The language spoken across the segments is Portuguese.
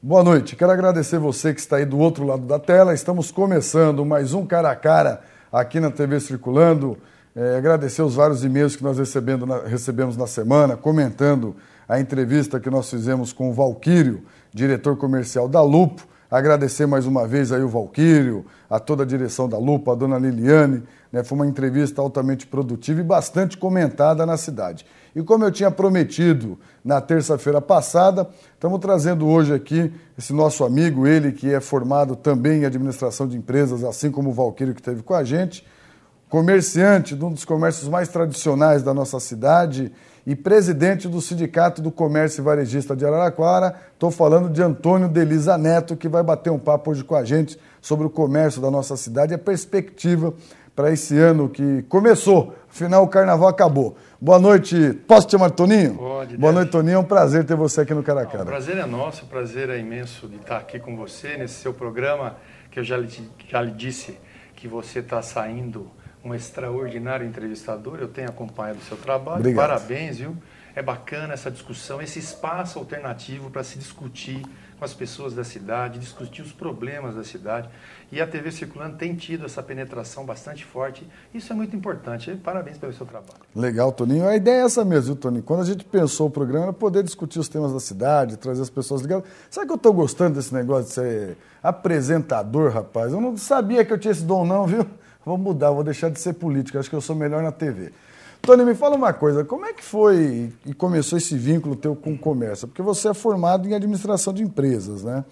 Boa noite, quero agradecer você que está aí do outro lado da tela. Estamos começando mais um Cara a Cara aqui na TV Circulando. Agradecer os vários e-mails que nós recebemos na semana, comentando a entrevista que nós fizemos com o Valquírio, diretor comercial da Lupo. Agradecer mais uma vez aí o Valquírio, a toda a direção da Lupo, a dona Liliane. Foi uma entrevista altamente produtiva e bastante comentada na cidade. E como eu tinha prometido na terça-feira passada, estamos trazendo hoje aqui esse nosso amigo, ele que é formado também em administração de empresas, assim como o Valquírio que esteve com a gente, comerciante de um dos comércios mais tradicionais da nossa cidade e presidente do Sindicato do Comércio Varejista de Araraquara. Estou falando de Antônio Delisa Neto, que vai bater um papo hoje com a gente sobre o comércio da nossa cidade e a perspectiva para esse ano que começou. Afinal, o carnaval acabou. Boa noite. Posso te chamar Toninho? Pode. Boa noite, Toninho. É um prazer ter você aqui no Cara a Cara. O prazer é nosso, o prazer é imenso de estar aqui com você nesse seu programa, que eu já lhe disse que você está saindo um extraordinário entrevistador. Eu tenho acompanhado o seu trabalho. Obrigado. Parabéns, viu? É bacana essa discussão, esse espaço alternativo para se discutir com as pessoas da cidade, discutir os problemas da cidade. E a TV Circulando tem tido essa penetração bastante forte. Isso é muito importante. Parabéns pelo seu trabalho. Legal, Toninho. A ideia é essa mesmo, viu, Toninho? Quando a gente pensou o programa, era poder discutir os temas da cidade, trazer as pessoas ligadas. Sabe que eu estou gostando desse negócio de ser apresentador, rapaz? Eu não sabia que eu tinha esse dom, não, viu? Vou mudar, vou deixar de ser político. Acho que eu sou melhor na TV. Toninho, me fala uma coisa, como é que foi e começou esse vínculo teu com o comércio? Porque você é formado em administração de empresas, né?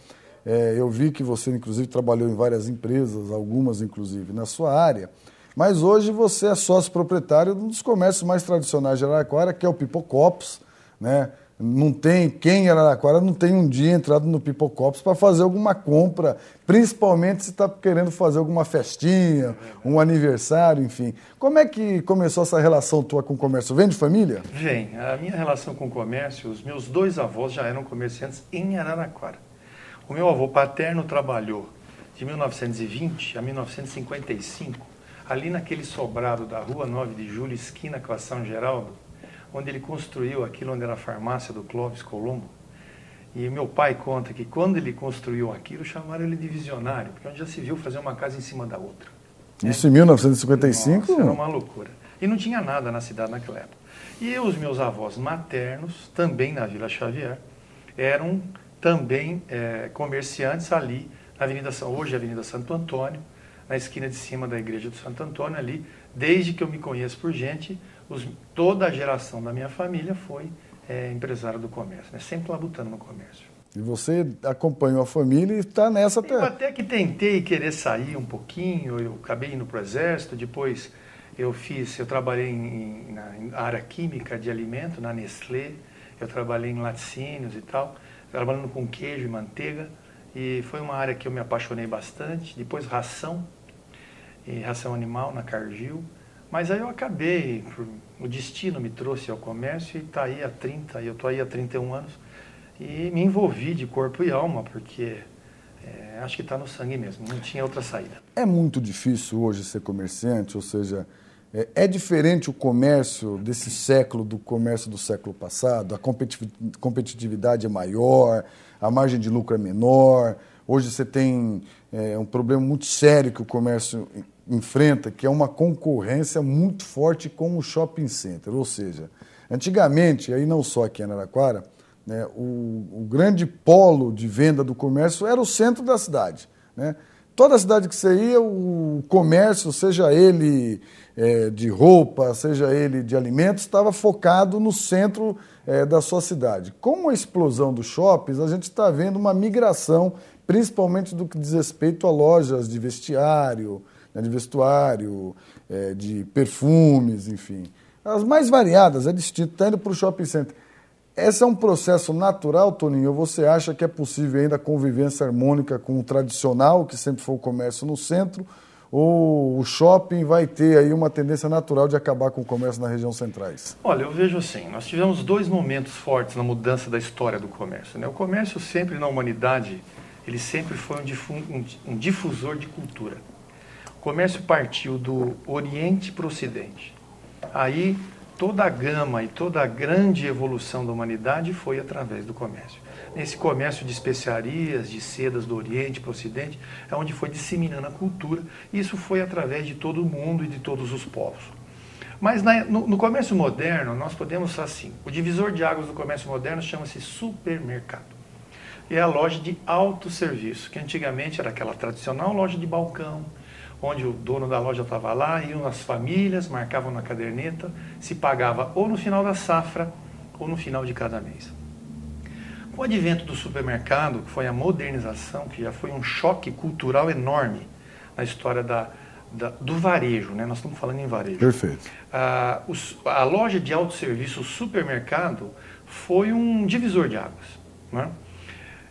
Eu vi que você, inclusive, trabalhou em várias empresas, algumas, inclusive, na sua área, mas hoje você é sócio proprietário de um dos comércios mais tradicionais de Araraquara, que é o Pipocopos, né? Não tem, quem em Araraquara não tem um dia entrado no Pipocopos para fazer alguma compra, principalmente se está querendo fazer alguma festinha, um aniversário, enfim. Como é que começou essa relação tua com o comércio? Vem de família? Vem. A minha relação com o comércio, os meus dois avós já eram comerciantes em Araraquara. O meu avô paterno trabalhou de 1920 a 1955, ali naquele sobrado da Rua 9 de Julho, esquina com a São Geraldo, onde ele construiu aquilo onde era a farmácia do Clóvis Colombo. E meu pai conta que quando ele construiu aquilo, chamaram ele de visionário, porque onde já se viu fazer uma casa em cima da outra. Isso em 1955? Nossa, era uma loucura. E não tinha nada na cidade naquela época. E os meus avós maternos, também na Vila Xavier, eram também comerciantes ali na hoje Avenida Santo Antônio, na esquina de cima da igreja do Santo Antônio, ali, desde que eu me conheço por gente, toda a geração da minha família foi empresário do comércio, né? Sempre labutando no comércio. E você acompanhou a família e está nessa... Eu até que tentei querer sair um pouquinho, eu acabei indo para o exército, depois eu trabalhei na área química de alimento, na Nestlé, eu trabalhei em laticínios e tal, trabalhando com queijo e manteiga, e foi uma área que eu me apaixonei bastante. Depois ração animal na Cargill, mas aí eu acabei, o destino me trouxe ao comércio e eu estou aí há 31 anos e me envolvi de corpo e alma, porque acho que está no sangue mesmo, não tinha outra saída. É muito difícil hoje ser comerciante, ou seja, é diferente o comércio desse século do comércio do século passado? A competitividade é maior, a margem de lucro é menor. Hoje você tem um problema muito sério que o comércio enfrenta, que é uma concorrência muito forte com o shopping center. Ou seja, antigamente, aí não só aqui em Araraquara, né, o grande polo de venda do comércio era o centro da cidade, né? Toda cidade que você ia, o comércio, seja ele de roupa, seja ele de alimentos, estava focado no centro da sua cidade. Com a explosão dos shoppings, a gente está vendo uma migração, principalmente do que diz respeito a lojas de vestiário, né, de perfumes, enfim. As mais variadas, é distinto, está indo para o shopping center. Esse é um processo natural, Toninho? Ou você acha que é possível ainda a convivência harmônica com o tradicional, que sempre foi o comércio no centro, ou o shopping vai ter aí uma tendência natural de acabar com o comércio na região centrais? Olha, eu vejo assim, nós tivemos dois momentos fortes na mudança da história do comércio, né? O comércio sempre na humanidade, ele sempre foi um difusor de cultura. O comércio partiu do Oriente para o Ocidente. Aí toda a gama e toda a grande evolução da humanidade foi através do comércio. Nesse comércio de especiarias, de sedas do Oriente para o Ocidente, é onde foi disseminando a cultura. Isso foi através de todo o mundo e de todos os povos. Mas no comércio moderno, nós podemos assim, o divisor de águas do comércio moderno chama-se supermercado. É a loja de autosserviço, que antigamente era aquela tradicional loja de balcão, onde o dono da loja estava lá, iam as famílias, marcavam na caderneta, se pagava ou no final da safra ou no final de cada mês. Com o advento do supermercado, que foi a modernização, que já foi um choque cultural enorme na história do varejo, né? Nós estamos falando em varejo. Perfeito. A loja de autosserviço, o supermercado, foi um divisor de águas, né?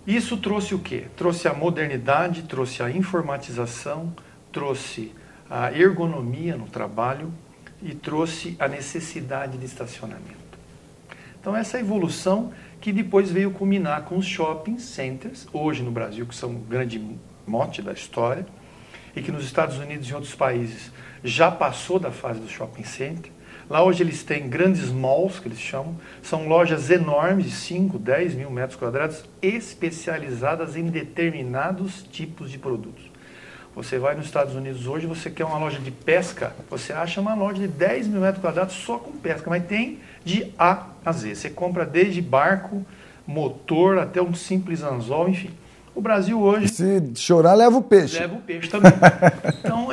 Isso trouxe o quê? Trouxe a modernidade, trouxe a informatização, trouxe a ergonomia no trabalho e trouxe a necessidade de estacionamento. Então essa evolução que depois veio culminar com os shopping centers, hoje no Brasil, que são um grande mote da história, e que nos Estados Unidos e em outros países já passou da fase do shopping center. Lá hoje eles têm grandes malls, que eles chamam, são lojas enormes de 5, 10 mil metros quadrados, especializadas em determinados tipos de produtos. Você vai nos Estados Unidos hoje, você quer uma loja de pesca, você acha uma loja de 10 mil metros quadrados só com pesca, mas tem de A a Z. Você compra desde barco, motor, até um simples anzol, enfim. O Brasil hoje... Se chorar, leva o peixe. Leva o peixe também. Então,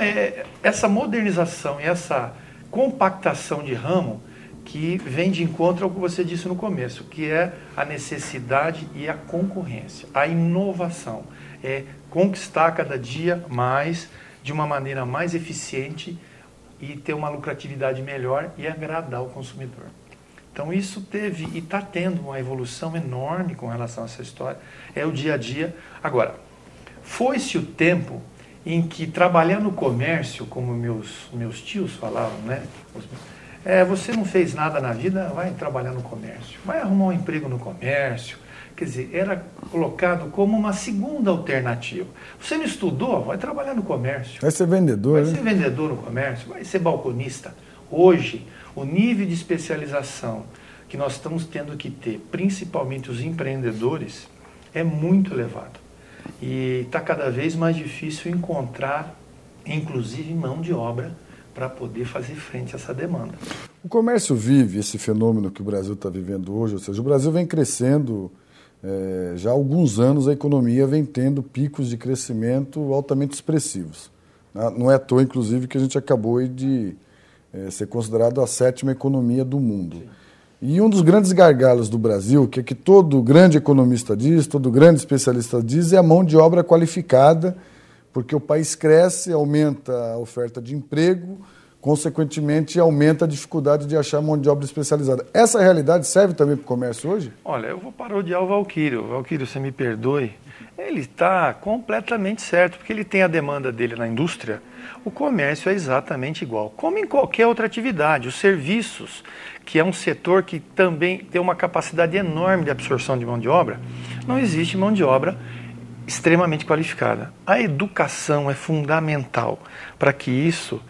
essa modernização e essa compactação de ramo que vem de encontro ao que você disse no começo, que é a necessidade e a concorrência, a inovação. É conquistar cada dia mais, de uma maneira mais eficiente e ter uma lucratividade melhor e agradar o consumidor. Então isso teve e está tendo uma evolução enorme com relação a essa história. É o dia a dia. Agora, foi-se o tempo em que trabalhar no comércio, como meus tios falavam, né? Você não fez nada na vida, vai trabalhar no comércio. Vai arrumar um emprego no comércio. Quer dizer, era colocado como uma segunda alternativa. Você não estudou? Vai trabalhar no comércio. Vai ser vendedor, Vai ser vendedor no comércio, vai ser balconista. Hoje, o nível de especialização que nós estamos tendo que ter, principalmente os empreendedores, é muito elevado. E está cada vez mais difícil encontrar, inclusive, mão de obra para poder fazer frente a essa demanda. O comércio vive esse fenômeno que o Brasil está vivendo hoje, ou seja, o Brasil vem crescendo... já há alguns anos a economia vem tendo picos de crescimento altamente expressivos. Não é à toa, inclusive, que a gente acabou de ser considerado a 7ª economia do mundo. Sim. E um dos grandes gargalos do Brasil, que é que todo grande economista diz, todo grande especialista diz, é a mão de obra qualificada, porque o país cresce, aumenta a oferta de emprego, consequentemente aumenta a dificuldade de achar mão de obra especializada. Essa realidade serve também para o comércio hoje? Olha, eu vou parodiar o Valquírio. Valquírio, você me perdoe. Ele está completamente certo, porque ele tem a demanda dele na indústria. O comércio é exatamente igual, como em qualquer outra atividade. Os serviços, que é um setor que também tem uma capacidade enorme de absorção de mão de obra, não existe mão de obra extremamente qualificada. A educação é fundamental para que isso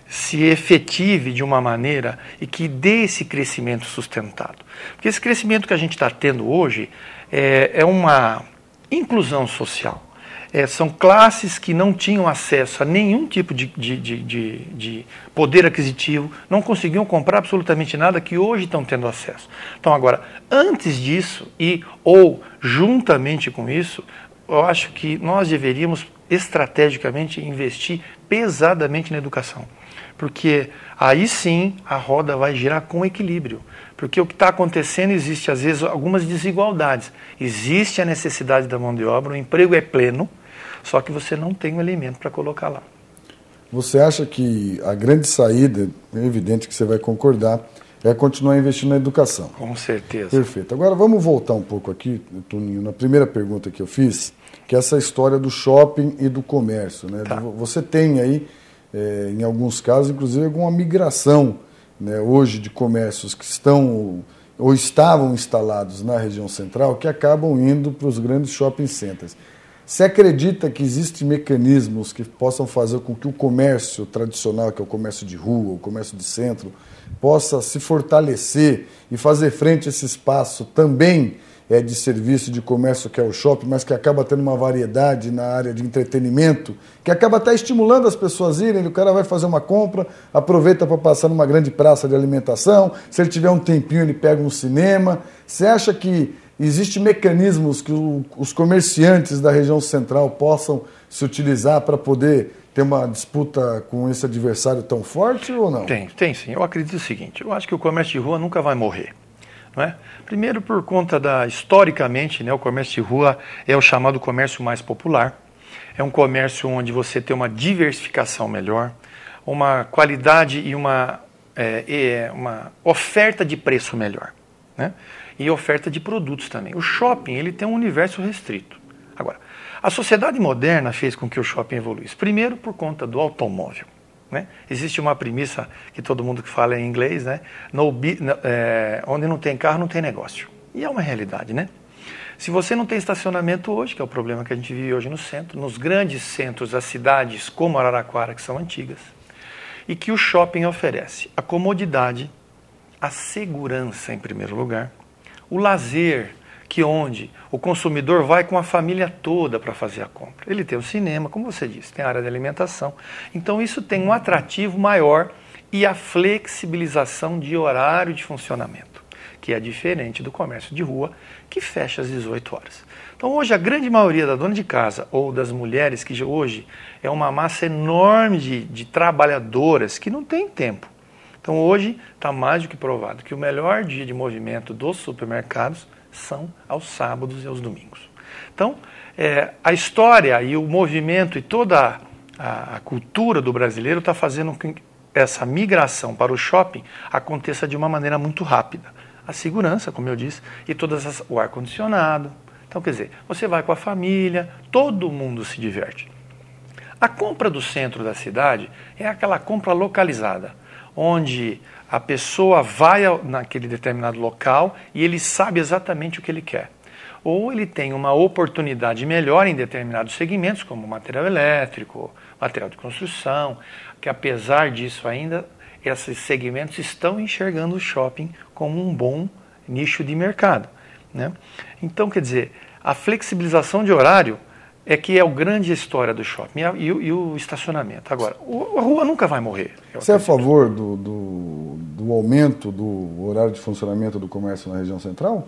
se efetive de uma maneira e que dê esse crescimento sustentado. Porque esse crescimento que a gente está tendo hoje é uma inclusão social. São classes que não tinham acesso a nenhum tipo de poder aquisitivo, não conseguiam comprar absolutamente nada, que hoje estão tendo acesso. Então agora, antes disso ou juntamente com isso, eu acho que nós deveríamos estrategicamente investir pesadamente na educação. Porque aí sim a roda vai girar com equilíbrio. Porque o que está acontecendo, existe às vezes algumas desigualdades. Existe a necessidade da mão de obra, o emprego é pleno, só que você não tem o elemento para colocar lá. Você acha que a grande saída, é evidente que você vai concordar, é continuar investindo na educação? Com certeza. Perfeito. Agora vamos voltar um pouco aqui, Toninho, na primeira pergunta que eu fiz, que é essa história do shopping e do comércio, né? Tá. Você tem aí, em alguns casos, inclusive, alguma migração, né, hoje de comércios que estão ou estavam instalados na região central, que acabam indo para os grandes shopping centers. Você acredita que existem mecanismos que possam fazer com que o comércio tradicional, que é o comércio de rua, o comércio de centro, possa se fortalecer e fazer frente a esse espaço também de serviço de comércio que é o shopping, mas que acaba tendo uma variedade na área de entretenimento, que acaba até estimulando as pessoas a irem, o cara vai fazer uma compra, aproveita para passar numa grande praça de alimentação, se ele tiver um tempinho ele pega um cinema. Você acha que existem mecanismos que os comerciantes da região central possam se utilizar para poder ter uma disputa com esse adversário tão forte ou não? Tem sim. Eu acredito o seguinte, eu acho que o comércio de rua nunca vai morrer. Não é? Primeiro por conta historicamente, né, o comércio de rua é o chamado comércio mais popular. É um comércio onde você tem uma diversificação melhor, uma qualidade e uma oferta de preço melhor, né? E oferta de produtos também. O shopping ele tem um universo restrito. Agora, a sociedade moderna fez com que o shopping evoluísse. Primeiro por conta do automóvel. Né? Existe uma premissa que todo mundo que fala em inglês, né? Onde não tem carro não tem negócio. E é uma realidade, né? Se você não tem estacionamento hoje, que é o problema que a gente vive hoje no centro, nos grandes centros das cidades como Araraquara, que são antigas, e que o shopping oferece a comodidade, a segurança em primeiro lugar, o lazer, que onde o consumidor vai com a família toda para fazer a compra. Ele tem o cinema, como você disse, tem a área de alimentação. Então isso tem um atrativo maior e a flexibilização de horário de funcionamento, que é diferente do comércio de rua, que fecha às 18 horas. Então hoje a grande maioria da dona de casa ou das mulheres, que hoje é uma massa enorme de trabalhadoras que não tem tempo. Então hoje está mais do que provado que o melhor dia de movimento dos supermercados são aos sábados e aos domingos. Então, a história e o movimento e toda a cultura do brasileiro está fazendo com que essa migração para o shopping aconteça de uma maneira muito rápida. A segurança, como eu disse, e o ar-condicionado. Então, quer dizer, você vai com a família, todo mundo se diverte. A compra do centro da cidade é aquela compra localizada, onde a pessoa vai naquele determinado local e ele sabe exatamente o que ele quer. Ou ele tem uma oportunidade melhor em determinados segmentos, como material elétrico, material de construção, que apesar disso ainda, esses segmentos estão enxergando o shopping como um bom nicho de mercado, né? Então, quer dizer, a flexibilização de horário é que é a grande história do shopping e o estacionamento. Agora, a rua nunca vai morrer. Você é a favor do aumento do horário de funcionamento do comércio na região central?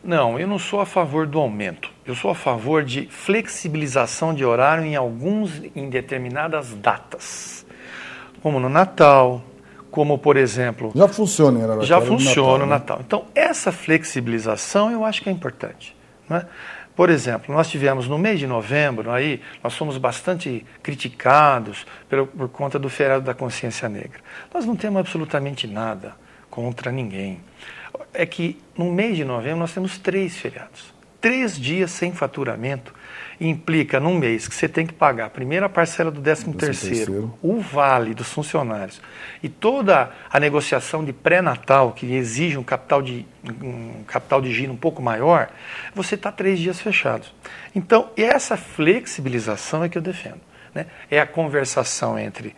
Não, eu não sou a favor do aumento. Eu sou a favor de flexibilização de horário em determinadas datas. Como no Natal, como, por exemplo... Já funciona em Araraquara. Já funciona no Natal. Então, essa flexibilização eu acho que é importante, né? Por exemplo, nós tivemos no mês de novembro, aí nós fomos bastante criticados por conta do feriado da consciência negra. Nós não temos absolutamente nada contra ninguém. É que no mês de novembro nós temos 3 feriados. 3 dias sem faturamento implica num mês que você tem que pagar a primeira parcela do 13º, o vale dos funcionários e toda a negociação de pré-natal que exige um capital de giro um pouco maior, você está 3 dias fechados. Então, essa flexibilização é que eu defendo, né? É a conversação entre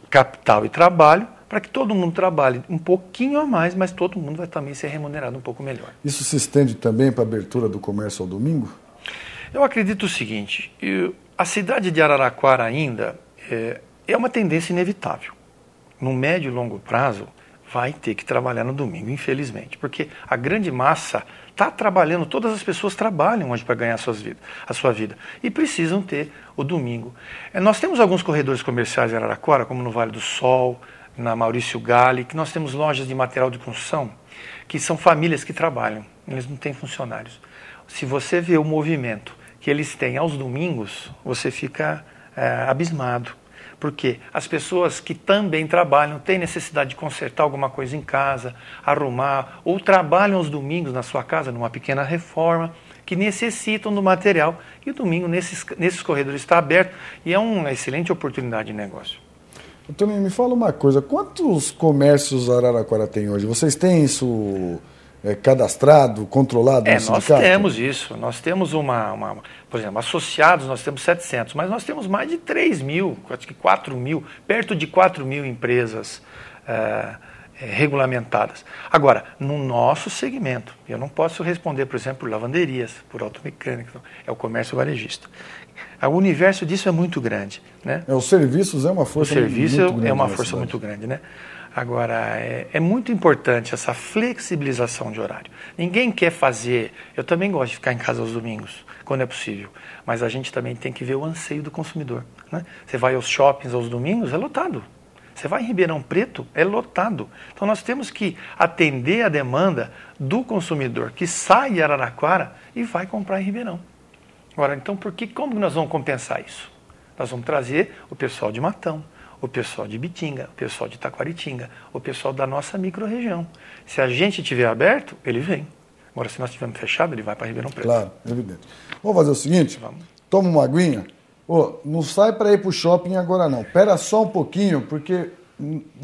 capital e trabalho, para que todo mundo trabalhe um pouquinho a mais, mas todo mundo vai também ser remunerado um pouco melhor. Isso se estende também para a abertura do comércio ao domingo? Eu acredito o seguinte, a cidade de Araraquara ainda é uma tendência inevitável. No médio e longo prazo, vai ter que trabalhar no domingo, infelizmente, porque a grande massa está trabalhando, todas as pessoas trabalham hoje para ganhar a sua vida e precisam ter o domingo. Nós temos alguns corredores comerciais em Araraquara, como no Vale do Sol, na Maurício Galli, que nós temos lojas de material de construção, que são famílias que trabalham, eles não têm funcionários. Se você vê o movimento que eles têm aos domingos, você fica abismado. Porque as pessoas que também trabalham têm necessidade de consertar alguma coisa em casa, arrumar, ou trabalham aos domingos na sua casa, numa pequena reforma, que necessitam do material. E o domingo, nesses corredores, está aberto e é uma excelente oportunidade de negócio. Antônio, me fala uma coisa, quantos comércios Araraquara tem hoje? Vocês têm isso cadastrado, controlado no sindicato? Nós temos isso. Nós temos por exemplo, associados nós temos 700, mas nós temos mais de 3 mil, acho que 4 mil, perto de 4 mil empresas regulamentadas. Agora, no nosso segmento, eu não posso responder, por exemplo, por lavanderias, por automecânica, é o comércio varejista. O universo disso é muito grande, né? Os serviços é uma força muito grande. O serviço é uma força muito grande, né? Agora, é muito importante essa flexibilização de horário. Ninguém quer fazer... Eu também gosto de ficar em casa aos domingos, quando é possível. Mas a gente também tem que ver o anseio do consumidor, né? Você vai aos shoppings aos domingos, é lotado. Você vai em Ribeirão Preto, é lotado. Então, nós temos que atender a demanda do consumidor que sai de Araraquara e vai comprar em Ribeirão. Agora, então, como nós vamos compensar isso? Nós vamos trazer o pessoal de Matão, o pessoal de Bitinga, o pessoal de Taquaritinga, o pessoal da nossa micro-região. Se a gente tiver aberto, ele vem. Agora, se nós estivermos fechado, ele vai para Ribeirão Preto. Claro, evidente. Vamos fazer o seguinte, toma uma aguinha. Não sai para ir para o shopping agora não. Espera só um pouquinho, porque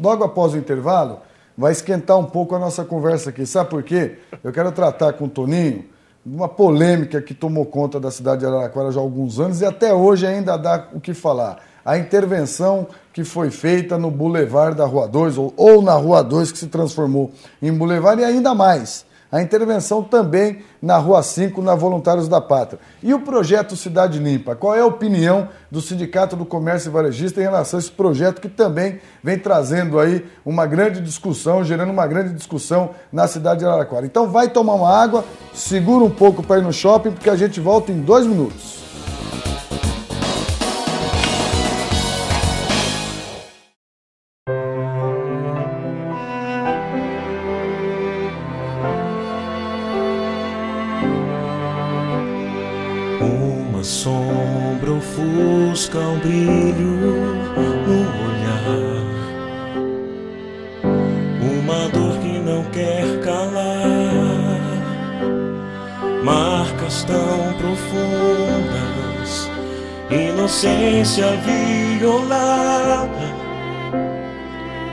logo após o intervalo vai esquentar um pouco a nossa conversa aqui. Sabe por quê? Eu quero tratar com o Toninho uma polêmica que tomou conta da cidade de Araraquara já há alguns anos e até hoje ainda dá o que falar. A intervenção que foi feita no Boulevard da Rua 2, ou na Rua 2, que se transformou em Boulevard, e ainda mais, a intervenção também na Rua 5, na Voluntários da Pátria. E o projeto Cidade Limpa? Qual é a opinião do Sindicato do Comércio Varejista em relação a esse projeto que também vem trazendo aí uma grande discussão, gerando uma grande discussão na cidade de Araraquara? Então vai tomar uma água, segura um pouco para ir no shopping, porque a gente volta em 2 minutos. Sombra ofusca um brilho no olhar, uma dor que não quer calar, marcas tão profundas, inocência violada.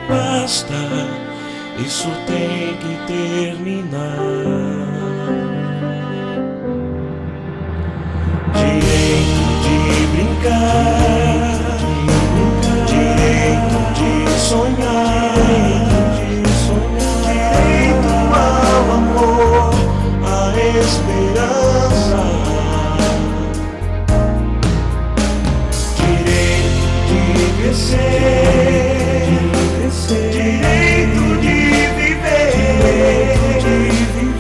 Basta, isso tem que terminar. Direito de brincar, direito de sonhar, direito ao amor, à esperança, direito de crescer, direito de viver,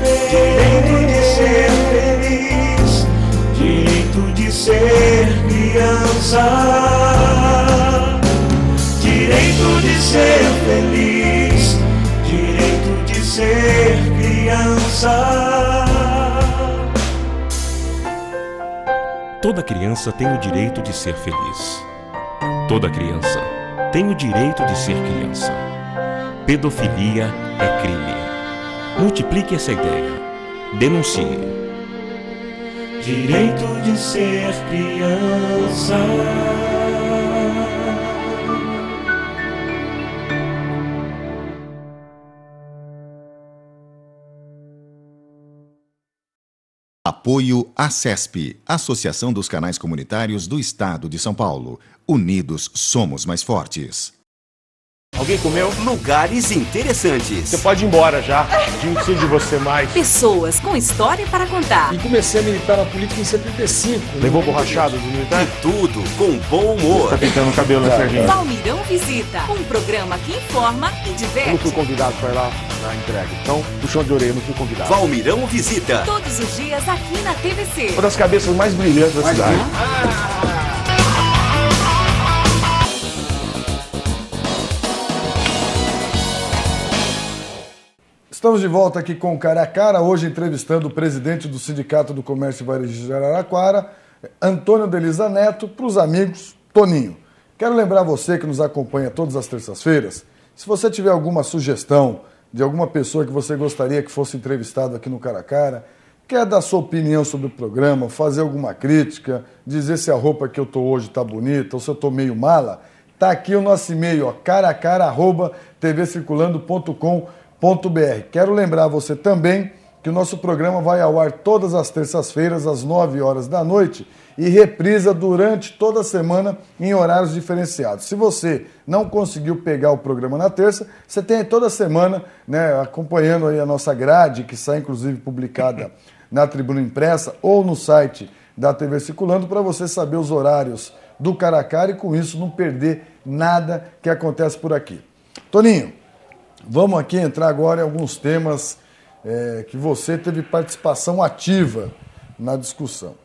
direito de ser feliz, direito de ser criança, direito de ser feliz, direito de ser criança. Toda criança tem o direito de ser feliz. Toda criança tem o direito de ser criança. Pedofilia é crime. Multiplique essa ideia. Denuncie. Direito de ser criança. Apoio ACESP, Associação dos Canais Comunitários do Estado de São Paulo. Unidos somos mais fortes. Alguém comeu? Lugares interessantes. Você pode ir embora já. A gente precisa de você mais. Pessoas com história para contar. E comecei a militar na política em 75. Levou borrachado do militar? E tudo com bom humor. Tá pintando o cabelo na Serginho. Valmirão Visita, um programa que informa e diverte. Eu não fui convidado para ir lá na entrega. Então, puxão de orelha, eu não fui convidado. Valmirão Visita. Todos os dias aqui na TVC. Uma das cabeças mais brilhantes da cidade. Estamos de volta aqui com o Cara a Cara, hoje entrevistando o presidente do Sindicato do Comércio Varejista de Araraquara, Antônio Delisa Neto, para os amigos Toninho. Quero lembrar você que nos acompanha todas as terças-feiras, se você tiver alguma sugestão de alguma pessoa que você gostaria que fosse entrevistado aqui no Cara a Cara, quer dar sua opinião sobre o programa, fazer alguma crítica, dizer se a roupa que eu estou hoje está bonita ou se eu estou meio mala, está aqui o nosso e-mail, caracara@tvcirculando.com.br. Quero lembrar você também que o nosso programa vai ao ar todas as terças-feiras, às 9 horas da noite, e reprisa durante toda a semana em horários diferenciados. Se você não conseguiu pegar o programa na terça, você tem toda semana, né, acompanhando aí a nossa grade, que sai inclusive publicada na Tribuna Impressa ou no site da TV Circulando, para você saber os horários do cara a cara e com isso não perder nada que acontece por aqui. Toninho, vamos aqui entrar agora em alguns temas que você teve participação ativa na discussão.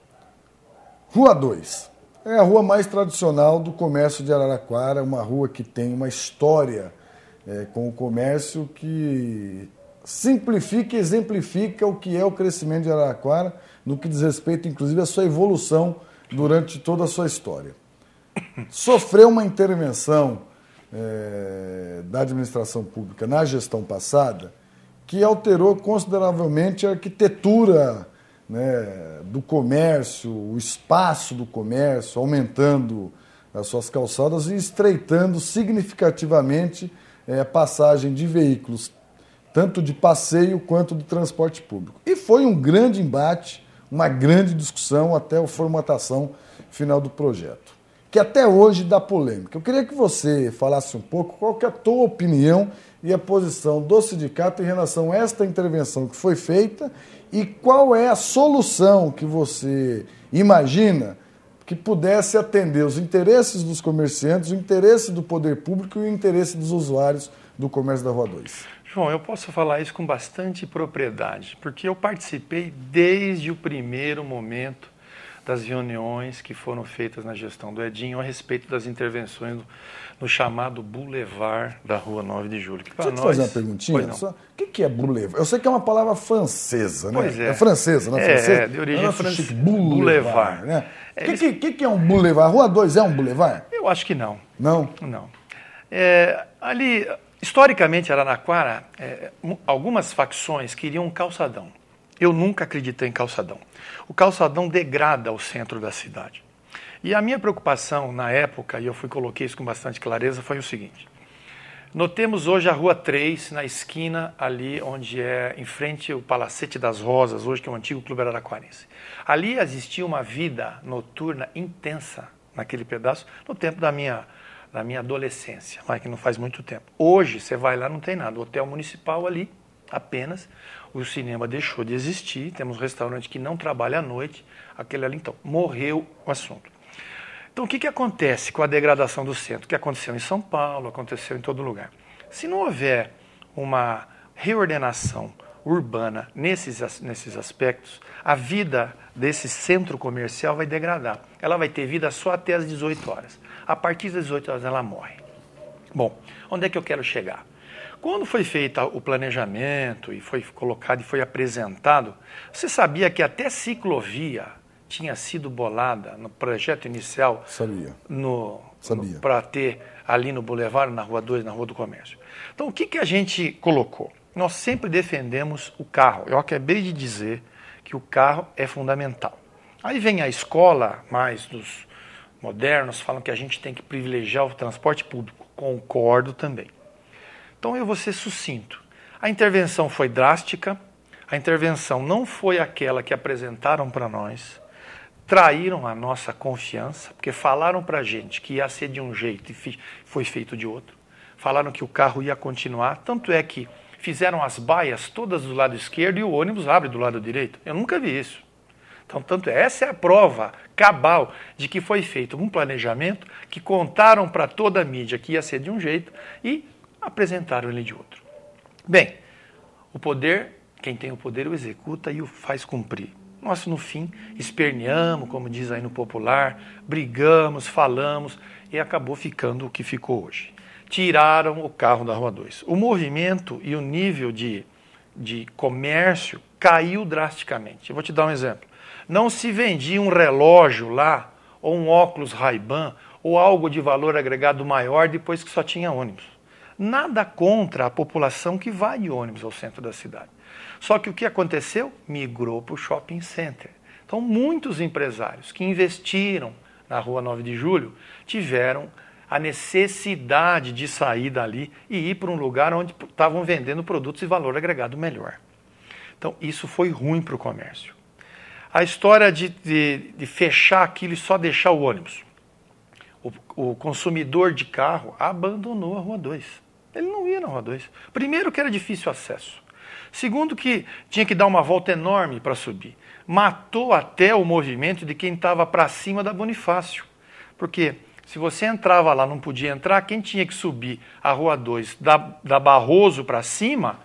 Rua 2 é a rua mais tradicional do comércio de Araraquara, uma rua que tem uma história com o comércio que simplifica e exemplifica o que é o crescimento de Araraquara, no que diz respeito, inclusive, à sua evolução durante toda a sua história. Sofreu uma intervenção da administração pública na gestão passada que alterou consideravelmente a arquitetura, né, do comércio, o espaço do comércio, aumentando as suas calçadas e estreitando significativamente a passagem de veículos, tanto de passeio quanto de transporte público. E foi um grande embate, uma grande discussão até a formatação final do projeto, que até hoje dá polêmica. Eu queria que você falasse um pouco qual que é a tua opinião e a posição do sindicato em relação a esta intervenção que foi feita e qual é a solução que você imagina que pudesse atender os interesses dos comerciantes, o interesse do poder público e o interesse dos usuários do comércio da Rua 2. João, eu posso falar isso com bastante propriedade, porque eu participei desde o primeiro momento das reuniões que foram feitas na gestão do Edinho a respeito das intervenções no chamado Boulevard da Rua 9 de Julho. Deixa eu te fazer uma perguntinha. O que é Boulevard? Eu sei que é uma palavra francesa, né? Pois é. É francesa, não é francesa? É, de origem francesa. Boulevard, né? O que é um boulevard? A Rua 2 é um boulevard? Eu acho que não. Não? Não. Ali, historicamente, Araraquara, algumas facções queriam um calçadão. Eu nunca acreditei em calçadão. O calçadão degrada o centro da cidade. E a minha preocupação na época, e eu coloquei isso com bastante clareza, foi o seguinte. Notemos hoje a Rua 3, na esquina ali onde em frente ao Palacete das Rosas, hoje que é o antigo Clube Araraquarense. Ali existia uma vida noturna intensa naquele pedaço, no tempo da minha adolescência, mas que não faz muito tempo. Hoje, você vai lá, não tem nada. O hotel municipal ali, apenas. O cinema deixou de existir, temos um restaurante que não trabalha à noite, aquele ali, então, morreu o assunto. Então, o que acontece com a degradação do centro? O que aconteceu em São Paulo, aconteceu em todo lugar. Se não houver uma reordenação urbana nesses aspectos, a vida desse centro comercial vai degradar. Ela vai ter vida só até as 18 horas. A partir das 18 horas ela morre. Bom, onde é que eu quero chegar? Quando foi feito o planejamento e foi colocado e foi apresentado, você sabia que até ciclovia tinha sido bolada no projeto inicial? Sabia. Para ter ali no Boulevard, na Rua 2, na Rua do Comércio. Então, o que a gente colocou? Nós sempre defendemos o carro. Eu acabei de dizer que o carro é fundamental. Aí vem a escola, mais dos modernos, falam que a gente tem que privilegiar o transporte público. Concordo também. Então eu vou ser sucinto. A intervenção foi drástica, a intervenção não foi aquela que apresentaram para nós, traíram a nossa confiança, porque falaram para a gente que ia ser de um jeito e foi feito de outro. Falaram que o carro ia continuar, tanto é que fizeram as baias todas do lado esquerdo e o ônibus abre do lado direito. Eu nunca vi isso. Então, essa é a prova cabal de que foi feito um planejamento que contaram para toda a mídia que ia ser de um jeito e apresentaram ele de outro. Bem, o poder, quem tem o poder o executa e o faz cumprir. Nós, no fim, esperneamos, como diz aí no popular, brigamos, falamos e acabou ficando o que ficou hoje. Tiraram o carro da Rua 2. O movimento e o nível de comércio caiu drasticamente. Eu vou te dar um exemplo. Não se vendia um relógio lá, ou um óculos Ray-Ban, ou algo de valor agregado maior depois que só tinha ônibus. Nada contra a população que vai de ônibus ao centro da cidade. Só que o que aconteceu? Migrou para o shopping center. Então, muitos empresários que investiram na Rua 9 de Julho tiveram a necessidade de sair dali e ir para um lugar onde estavam vendendo produtos de valor agregado melhor. Então, isso foi ruim para o comércio. A história de fechar aquilo e só deixar o ônibus. O consumidor de carro abandonou a Rua 2. Ele não ia na Rua 2. Primeiro que era difícil acesso. Segundo que tinha que dar uma volta enorme para subir. Matou até o movimento de quem estava para cima da Bonifácio. Porque se você entrava lá, não podia entrar, quem tinha que subir a Rua 2 da Barroso para cima,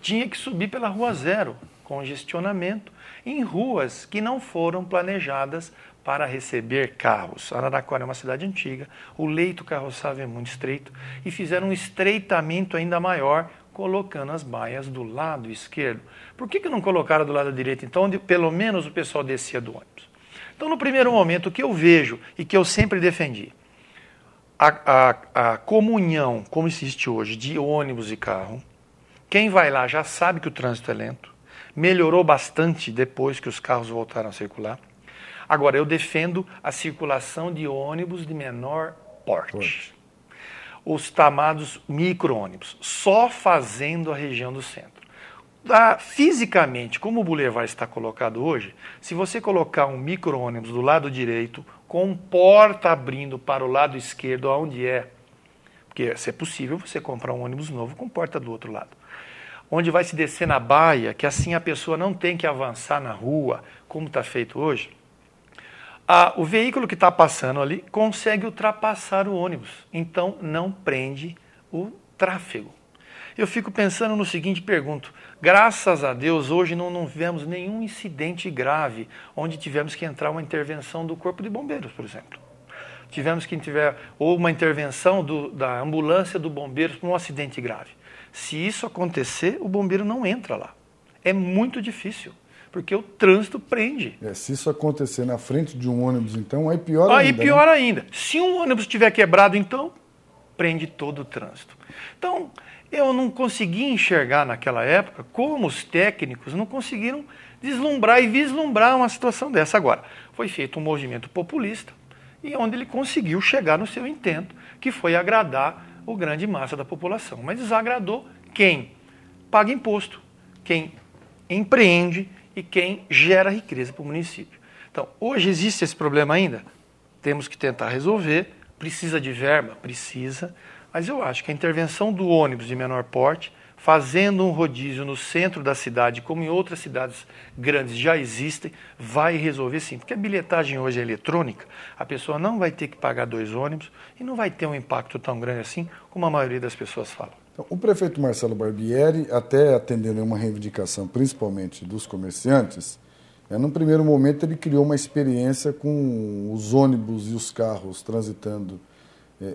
tinha que subir pela Rua 0, congestionamento, em ruas que não foram planejadas para receber carros. Araraquara é uma cidade antiga, o leito carroçável é muito estreito e fizeram um estreitamento ainda maior, colocando as baias do lado esquerdo. Por que não colocaram do lado direito, então, onde pelo menos o pessoal descia do ônibus? Então, no primeiro momento, o que eu vejo e que eu sempre defendi, a comunhão, como existe hoje, de ônibus e carro, quem vai lá já sabe que o trânsito é lento, melhorou bastante depois que os carros voltaram a circular. Agora, eu defendo a circulação de ônibus de menor porte. Os chamados micro-ônibus, só fazendo a região do centro. Fisicamente, como o Boulevard está colocado hoje, se você colocar um micro-ônibus do lado direito, com porta abrindo para o lado esquerdo, onde porque se é possível você comprar um ônibus novo com porta do outro lado, onde vai se descer na baia, que assim a pessoa não tem que avançar na rua, como está feito hoje, o veículo que está passando ali consegue ultrapassar o ônibus, então não prende o tráfego. Eu fico pensando no seguinte, pergunto, graças a Deus hoje não tivemos nenhum incidente grave, onde tivemos que entrar uma intervenção do Corpo de Bombeiros, por exemplo. Tivemos que ou uma intervenção da ambulância do bombeiro para um acidente grave. Se isso acontecer, o bombeiro não entra lá. É muito difícil, porque o trânsito prende. Se isso acontecer na frente de um ônibus, então, aí pior ainda. Aí pior ainda. Se um ônibus estiver quebrado, então, prende todo o trânsito. Então, eu não consegui enxergar naquela época como os técnicos não conseguiram deslumbrar e vislumbrar uma situação dessa. Agora, foi feito um movimento populista e onde ele conseguiu chegar no seu intento, que foi agradar a grande massa da população. Mas desagradou quem paga imposto, quem empreende e quem gera riqueza para o município. Então, hoje existe esse problema ainda? Temos que tentar resolver. Precisa de verba? Precisa. Mas eu acho que a intervenção do ônibus de menor porte, fazendo um rodízio no centro da cidade, como em outras cidades grandes já existem, vai resolver sim. Porque a bilhetagem hoje é eletrônica, a pessoa não vai ter que pagar 2 ônibus e não vai ter um impacto tão grande assim, como a maioria das pessoas fala. Então, o prefeito Marcelo Barbieri, até atendendo a uma reivindicação, principalmente dos comerciantes, num primeiro momento ele criou uma experiência com os ônibus e os carros transitando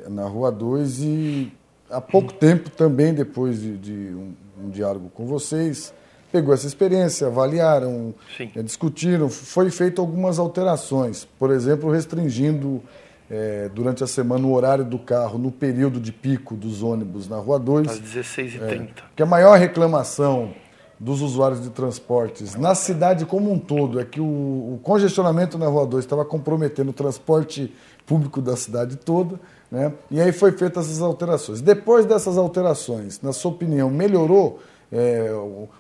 na Rua 2 e há pouco tempo também, depois de um diálogo com vocês, pegou essa experiência, avaliaram, discutiram, foi feito algumas alterações, por exemplo, restringindo durante a semana o horário do carro no período de pico dos ônibus na Rua 2. Às 16h30. Que a maior reclamação dos usuários de transportes na cidade como um todo é que o congestionamento na Rua 2 estava comprometendo o transporte público da cidade toda, né? E aí foi feitas essas alterações. Depois dessas alterações, na sua opinião, melhorou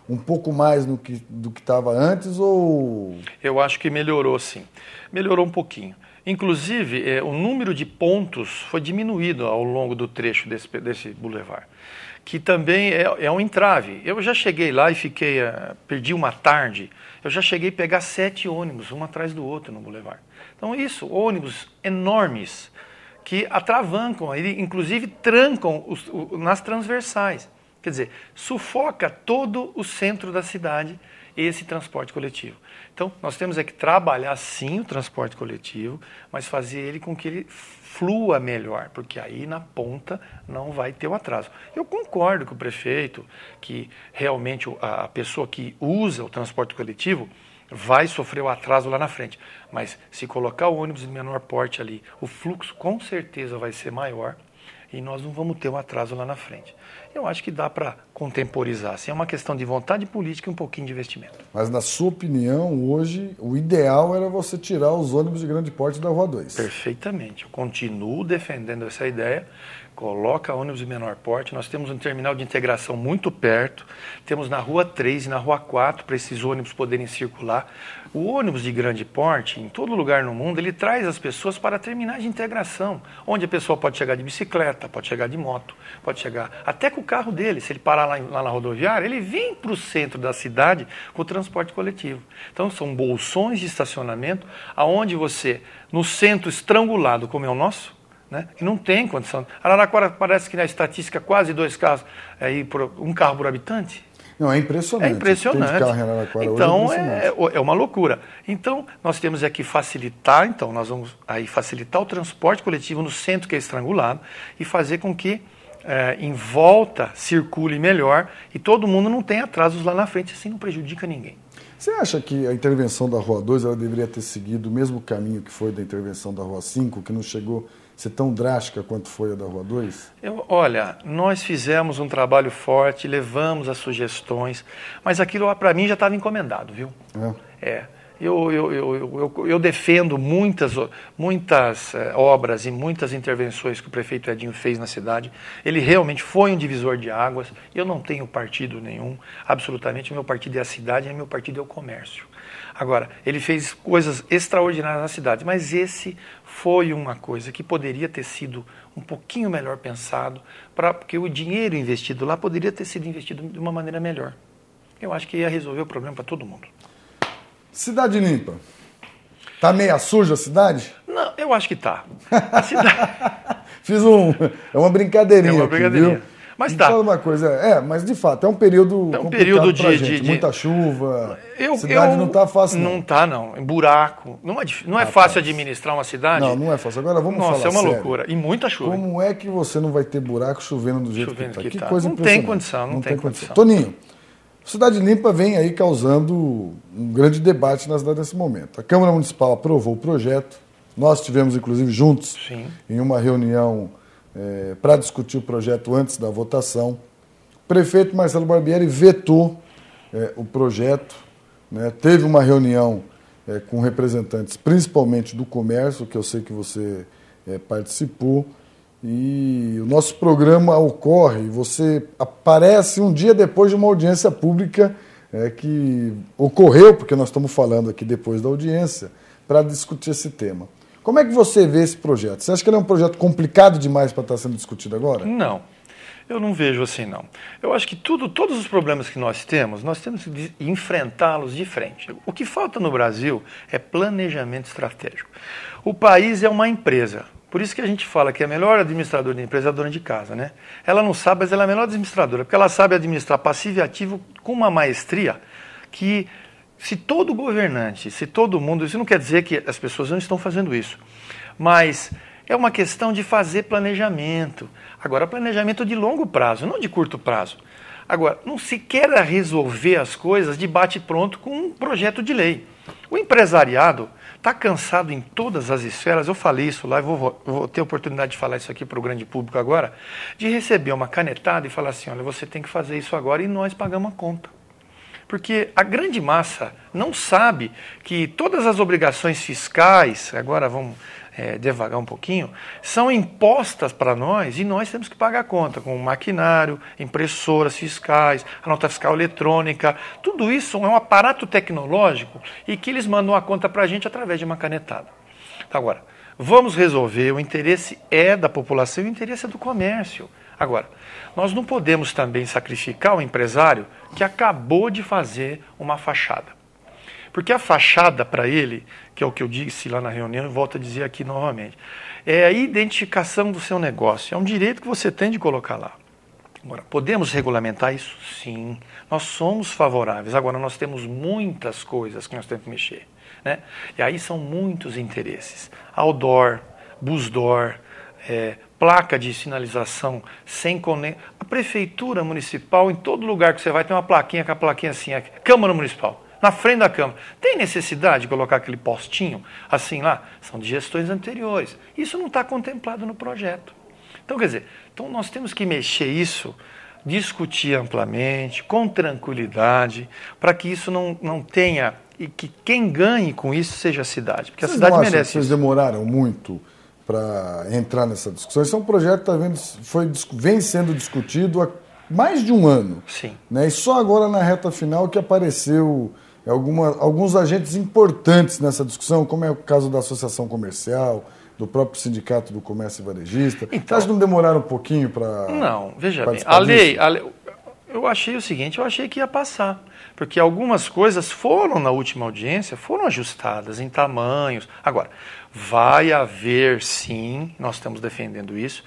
um pouco mais do que estava antes ou... Eu acho que melhorou sim, melhorou um pouquinho. Inclusive, o número de pontos foi diminuído ao longo do trecho desse boulevard, que também é um entrave. Eu já cheguei lá e perdi uma tarde, eu já cheguei a pegar 7 ônibus, um atrás do outro no boulevard. Então isso, ônibus enormes, que atravancam, inclusive trancam nas transversais. Quer dizer, sufoca todo o centro da cidade esse transporte coletivo. Então, nós temos que trabalhar sim o transporte coletivo, mas fazer ele com que ele flua melhor, porque aí na ponta não vai ter o atraso. Eu concordo com o prefeito que realmente a pessoa que usa o transporte coletivo vai sofrer o atraso lá na frente, mas se colocar o ônibus de menor porte ali, o fluxo com certeza vai ser maior e nós não vamos ter um atraso lá na frente. Eu acho que dá para contemporizar. Assim, é uma questão de vontade política e um pouquinho de investimento. Mas, na sua opinião, hoje, o ideal era você tirar os ônibus de grande porte da Rua 2. Perfeitamente. Eu continuo defendendo essa ideia coloca ônibus de menor porte. Nós temos um terminal de integração muito perto, temos na Rua 3 e na Rua 4 para esses ônibus poderem circular. O ônibus de grande porte, em todo lugar no mundo, ele traz as pessoas para terminais de integração, onde a pessoa pode chegar de bicicleta, pode chegar de moto, pode chegar até com o carro dele. Se ele parar lá na rodoviária, ele vem para o centro da cidade com o transporte coletivo. Então, são bolsões de estacionamento, aonde você, no centro estrangulado, como é o nosso, né, que não tem condição. Araraquara parece que na estatística quase 2 carros, um carro por habitante. Não, é impressionante. É impressionante. Tem de carro em Araraquara então, hoje, é uma loucura. Então, nós temos aqui facilitar, nós vamos aí facilitar o transporte coletivo no centro, que é estrangulado, e fazer com que em volta circule melhor e todo mundo não tenha atrasos lá na frente, assim não prejudica ninguém. Você acha que a intervenção da Rua 2 ela deveria ter seguido o mesmo caminho que foi da intervenção da Rua 5, que não chegou a ser tão drástica quanto foi a da Rua 2? Olha, nós fizemos um trabalho forte, levamos as sugestões, mas aquilo para mim já estava encomendado, viu? Eu defendo muitas obras e muitas intervenções que o prefeito Edinho fez na cidade. Ele realmente foi um divisor de águas. Eu não tenho partido nenhum, absolutamente. O meu partido é a cidade e o meu partido é o comércio. Agora, ele fez coisas extraordinárias na cidade, mas esse foi uma coisa que poderia ter sido um pouquinho melhor pensado, porque o dinheiro investido lá poderia ter sido investido de uma maneira melhor. Eu acho que ia resolver o problema para todo mundo. Cidade limpa. Tá meia suja a cidade? Não, eu acho que tá. A cidade... Fiz uma brincadeirinha. É uma brincadeirinha. Aqui, viu? Mas tá. Fala uma coisa, mas de fato, é um período complicado pra gente. Muita chuva, a cidade não tá fácil não. Não tá, não. Buraco. Não é fácil administrar uma cidade. Não é fácil. Agora vamos falar sério. Nossa, é uma loucura. E muita chuva. Como é que você não vai ter buraco chovendo do jeito que tá? Que coisa não impressionante. Tem condição, não tem condição. Toninho, Cidade Limpa vem aí causando um grande debate na cidade nesse momento. A Câmara Municipal aprovou o projeto. Nós estivemos, inclusive, juntos em uma reunião para discutir o projeto antes da votação. O prefeito Marcelo Barbieri vetou o projeto, né? Teve uma reunião com representantes, principalmente do comércio, que eu sei que você participou, e o nosso programa ocorre, você aparece um dia depois de uma audiência pública que ocorreu, porque nós estamos falando aqui depois da audiência, para discutir esse tema. Como é que você vê esse projeto? Você acha que ele é um projeto complicado demais para estar sendo discutido agora? Não, eu não vejo assim, não. Eu acho que todos os problemas que nós temos que enfrentá-los de frente. O que falta no Brasil é planejamento estratégico. O país é uma empresa. Por isso que a gente fala que a melhor administradora de empresa é a dona de casa, né? Ela não sabe, mas ela é a melhor administradora, porque ela sabe administrar passivo e ativo com uma maestria que... Se todo governante, se todo mundo... Isso não quer dizer que as pessoas não estão fazendo isso, mas é uma questão de fazer planejamento. Agora, planejamento de longo prazo, não de curto prazo. Agora, não se quer resolver as coisas de bate-pronto com um projeto de lei. O empresariado está cansado em todas as esferas, eu falei isso lá, vou ter a oportunidade de falar isso aqui para o grande público agora, de receber uma canetada e falar assim, olha, você tem que fazer isso agora e nós pagamos a conta. Porque a grande massa não sabe que todas as obrigações fiscais, agora vamos devagar um pouquinho, são impostas para nós e nós temos que pagar a conta com maquinário, impressoras fiscais, a nota fiscal eletrônica, tudo isso é um aparato tecnológico e que eles mandam a conta para a gente através de uma canetada. Então, agora, vamos resolver, o interesse é da população e o interesse é do comércio. Agora, nós não podemos também sacrificar o empresário que acabou de fazer uma fachada. Porque a fachada para ele, que é o que eu disse lá na reunião e volto a dizer aqui novamente, é a identificação do seu negócio. É um direito que você tem de colocar lá. Agora, podemos regulamentar isso? Sim. Nós somos favoráveis. Agora, nós temos muitas coisas que nós temos que mexer, né? E aí são muitos interesses. Outdoor, busdoor, placa de sinalização sem conexão. A prefeitura municipal, em todo lugar que você vai, tem uma plaquinha com a plaquinha assim, Câmara Municipal, na frente da Câmara. Tem necessidade de colocar aquele postinho assim lá? São de gestões anteriores. Isso não está contemplado no projeto. Então, quer dizer, nós temos que mexer isso, discutir amplamente, com tranquilidade, para que isso não tenha, e que quem ganhe com isso seja a cidade. Porque a cidade merece isso. Vocês demoraram muito para entrar nessa discussão. Esse é um projeto que vem sendo discutido há mais de um ano. Sim. Né? E só agora na reta final que apareceu alguns agentes importantes nessa discussão, como é o caso da Associação Comercial, do próprio Sindicato do Comércio e Varejista. Então, acho que não demoraram um pouquinho para... Não, veja bem, a lei, eu achei o seguinte, eu achei que ia passar, porque algumas coisas foram, na última audiência, foram ajustadas em tamanhos. Agora, vai haver, sim, nós estamos defendendo isso,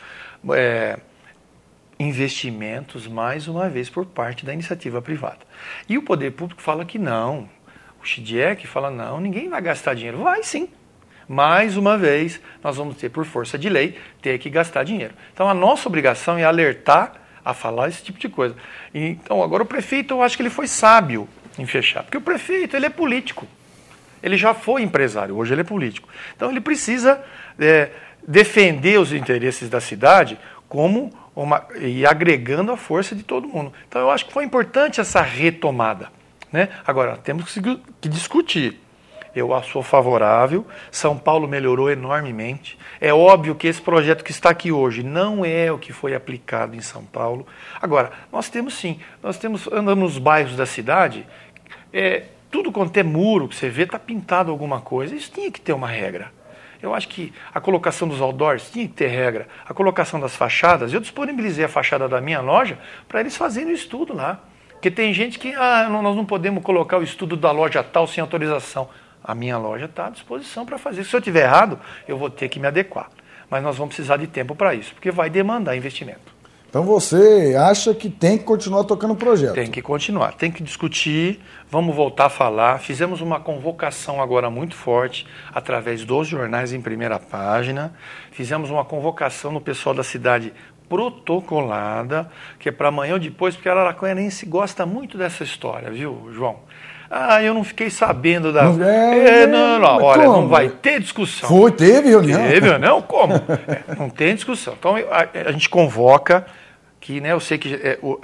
investimentos, mais uma vez, por parte da iniciativa privada. E o poder público fala que não. O Chidiek fala, não, ninguém vai gastar dinheiro. Vai sim. Mais uma vez, nós vamos ter, por força de lei, ter que gastar dinheiro. Então, a nossa obrigação é alertar a falar esse tipo de coisa. Então, agora o prefeito, eu acho que ele foi sábio em fechar. Porque o prefeito, ele é político. Ele já foi empresário, hoje ele é político. Então, ele precisa defender os interesses da cidade e agregando a força de todo mundo. Então, eu acho que foi importante essa retomada. Né? Agora, temos que discutir. Eu sou favorável, São Paulo melhorou enormemente. É óbvio que esse projeto que está aqui hoje não é o que foi aplicado em São Paulo. Agora, nós temos sim, andando nos bairros da cidade, tudo quanto é muro que você vê está pintado alguma coisa. Isso tinha que ter uma regra. Eu acho que a colocação dos outdoors tinha que ter regra. A colocação das fachadas, eu disponibilizei a fachada da minha loja para eles fazerem o estudo lá. Porque tem gente que, nós não podemos colocar o estudo da loja tal sem autorização. A minha loja está à disposição para fazer. Se eu estiver errado, eu vou ter que me adequar. Mas nós vamos precisar de tempo para isso, porque vai demandar investimento. Então você acha que tem que continuar tocando o projeto? Tem que continuar, tem que discutir, vamos voltar a falar. Fizemos uma convocação agora muito forte, através dos jornais em primeira página. Fizemos uma convocação no pessoal da cidade protocolada, que é para amanhã ou depois, porque a Araraquarense gosta muito dessa história, viu, João? Eu não fiquei sabendo da... Olha, como? Não vai ter discussão. Teve reunião? Teve reunião? Como? Não tem discussão. Então, a gente convoca, que eu sei que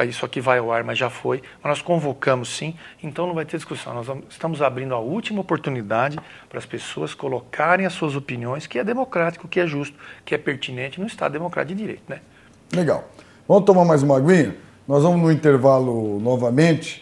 isso aqui vai ao ar, mas já foi, mas nós convocamos sim, então não vai ter discussão. Nós estamos abrindo a última oportunidade para as pessoas colocarem as suas opiniões, que é democrático, que é justo, que é pertinente no Estado democrático de direito, né? Legal. Vamos tomar mais uma aguinha? Nós vamos no intervalo novamente.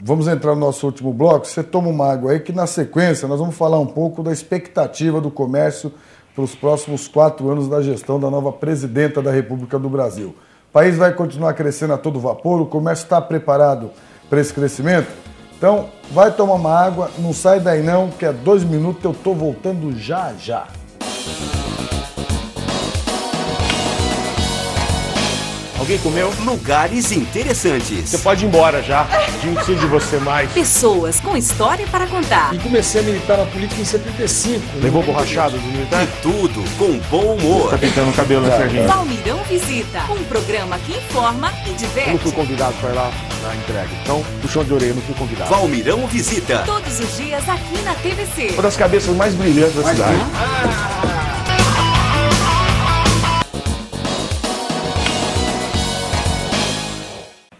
Vamos entrar no nosso último bloco. Você toma uma água aí que na sequência nós vamos falar um pouco da expectativa do comércio para os próximos 4 anos da gestão da nova presidenta da República do Brasil. O país vai continuar crescendo a todo vapor, o comércio está preparado para esse crescimento? Então, vai tomar uma água, não sai daí não, que é 2 minutos, eu estou voltando já já. Alguém comeu? Lugares interessantes. Você pode ir embora já. A gente precisa de você mais. Pessoas com história para contar. E comecei a militar na política em 75. Levou borrachada do militar? E tudo com bom humor. Tá pintando o cabelo, né, Serginho? Valmirão Visita, um programa que informa e Eu diverte. não fui convidado para ir lá na entrega. Então, puxão de orelha, não fui convidado. Valmirão Visita. Todos os dias aqui na TVC. Uma das cabeças mais brilhantes da cidade.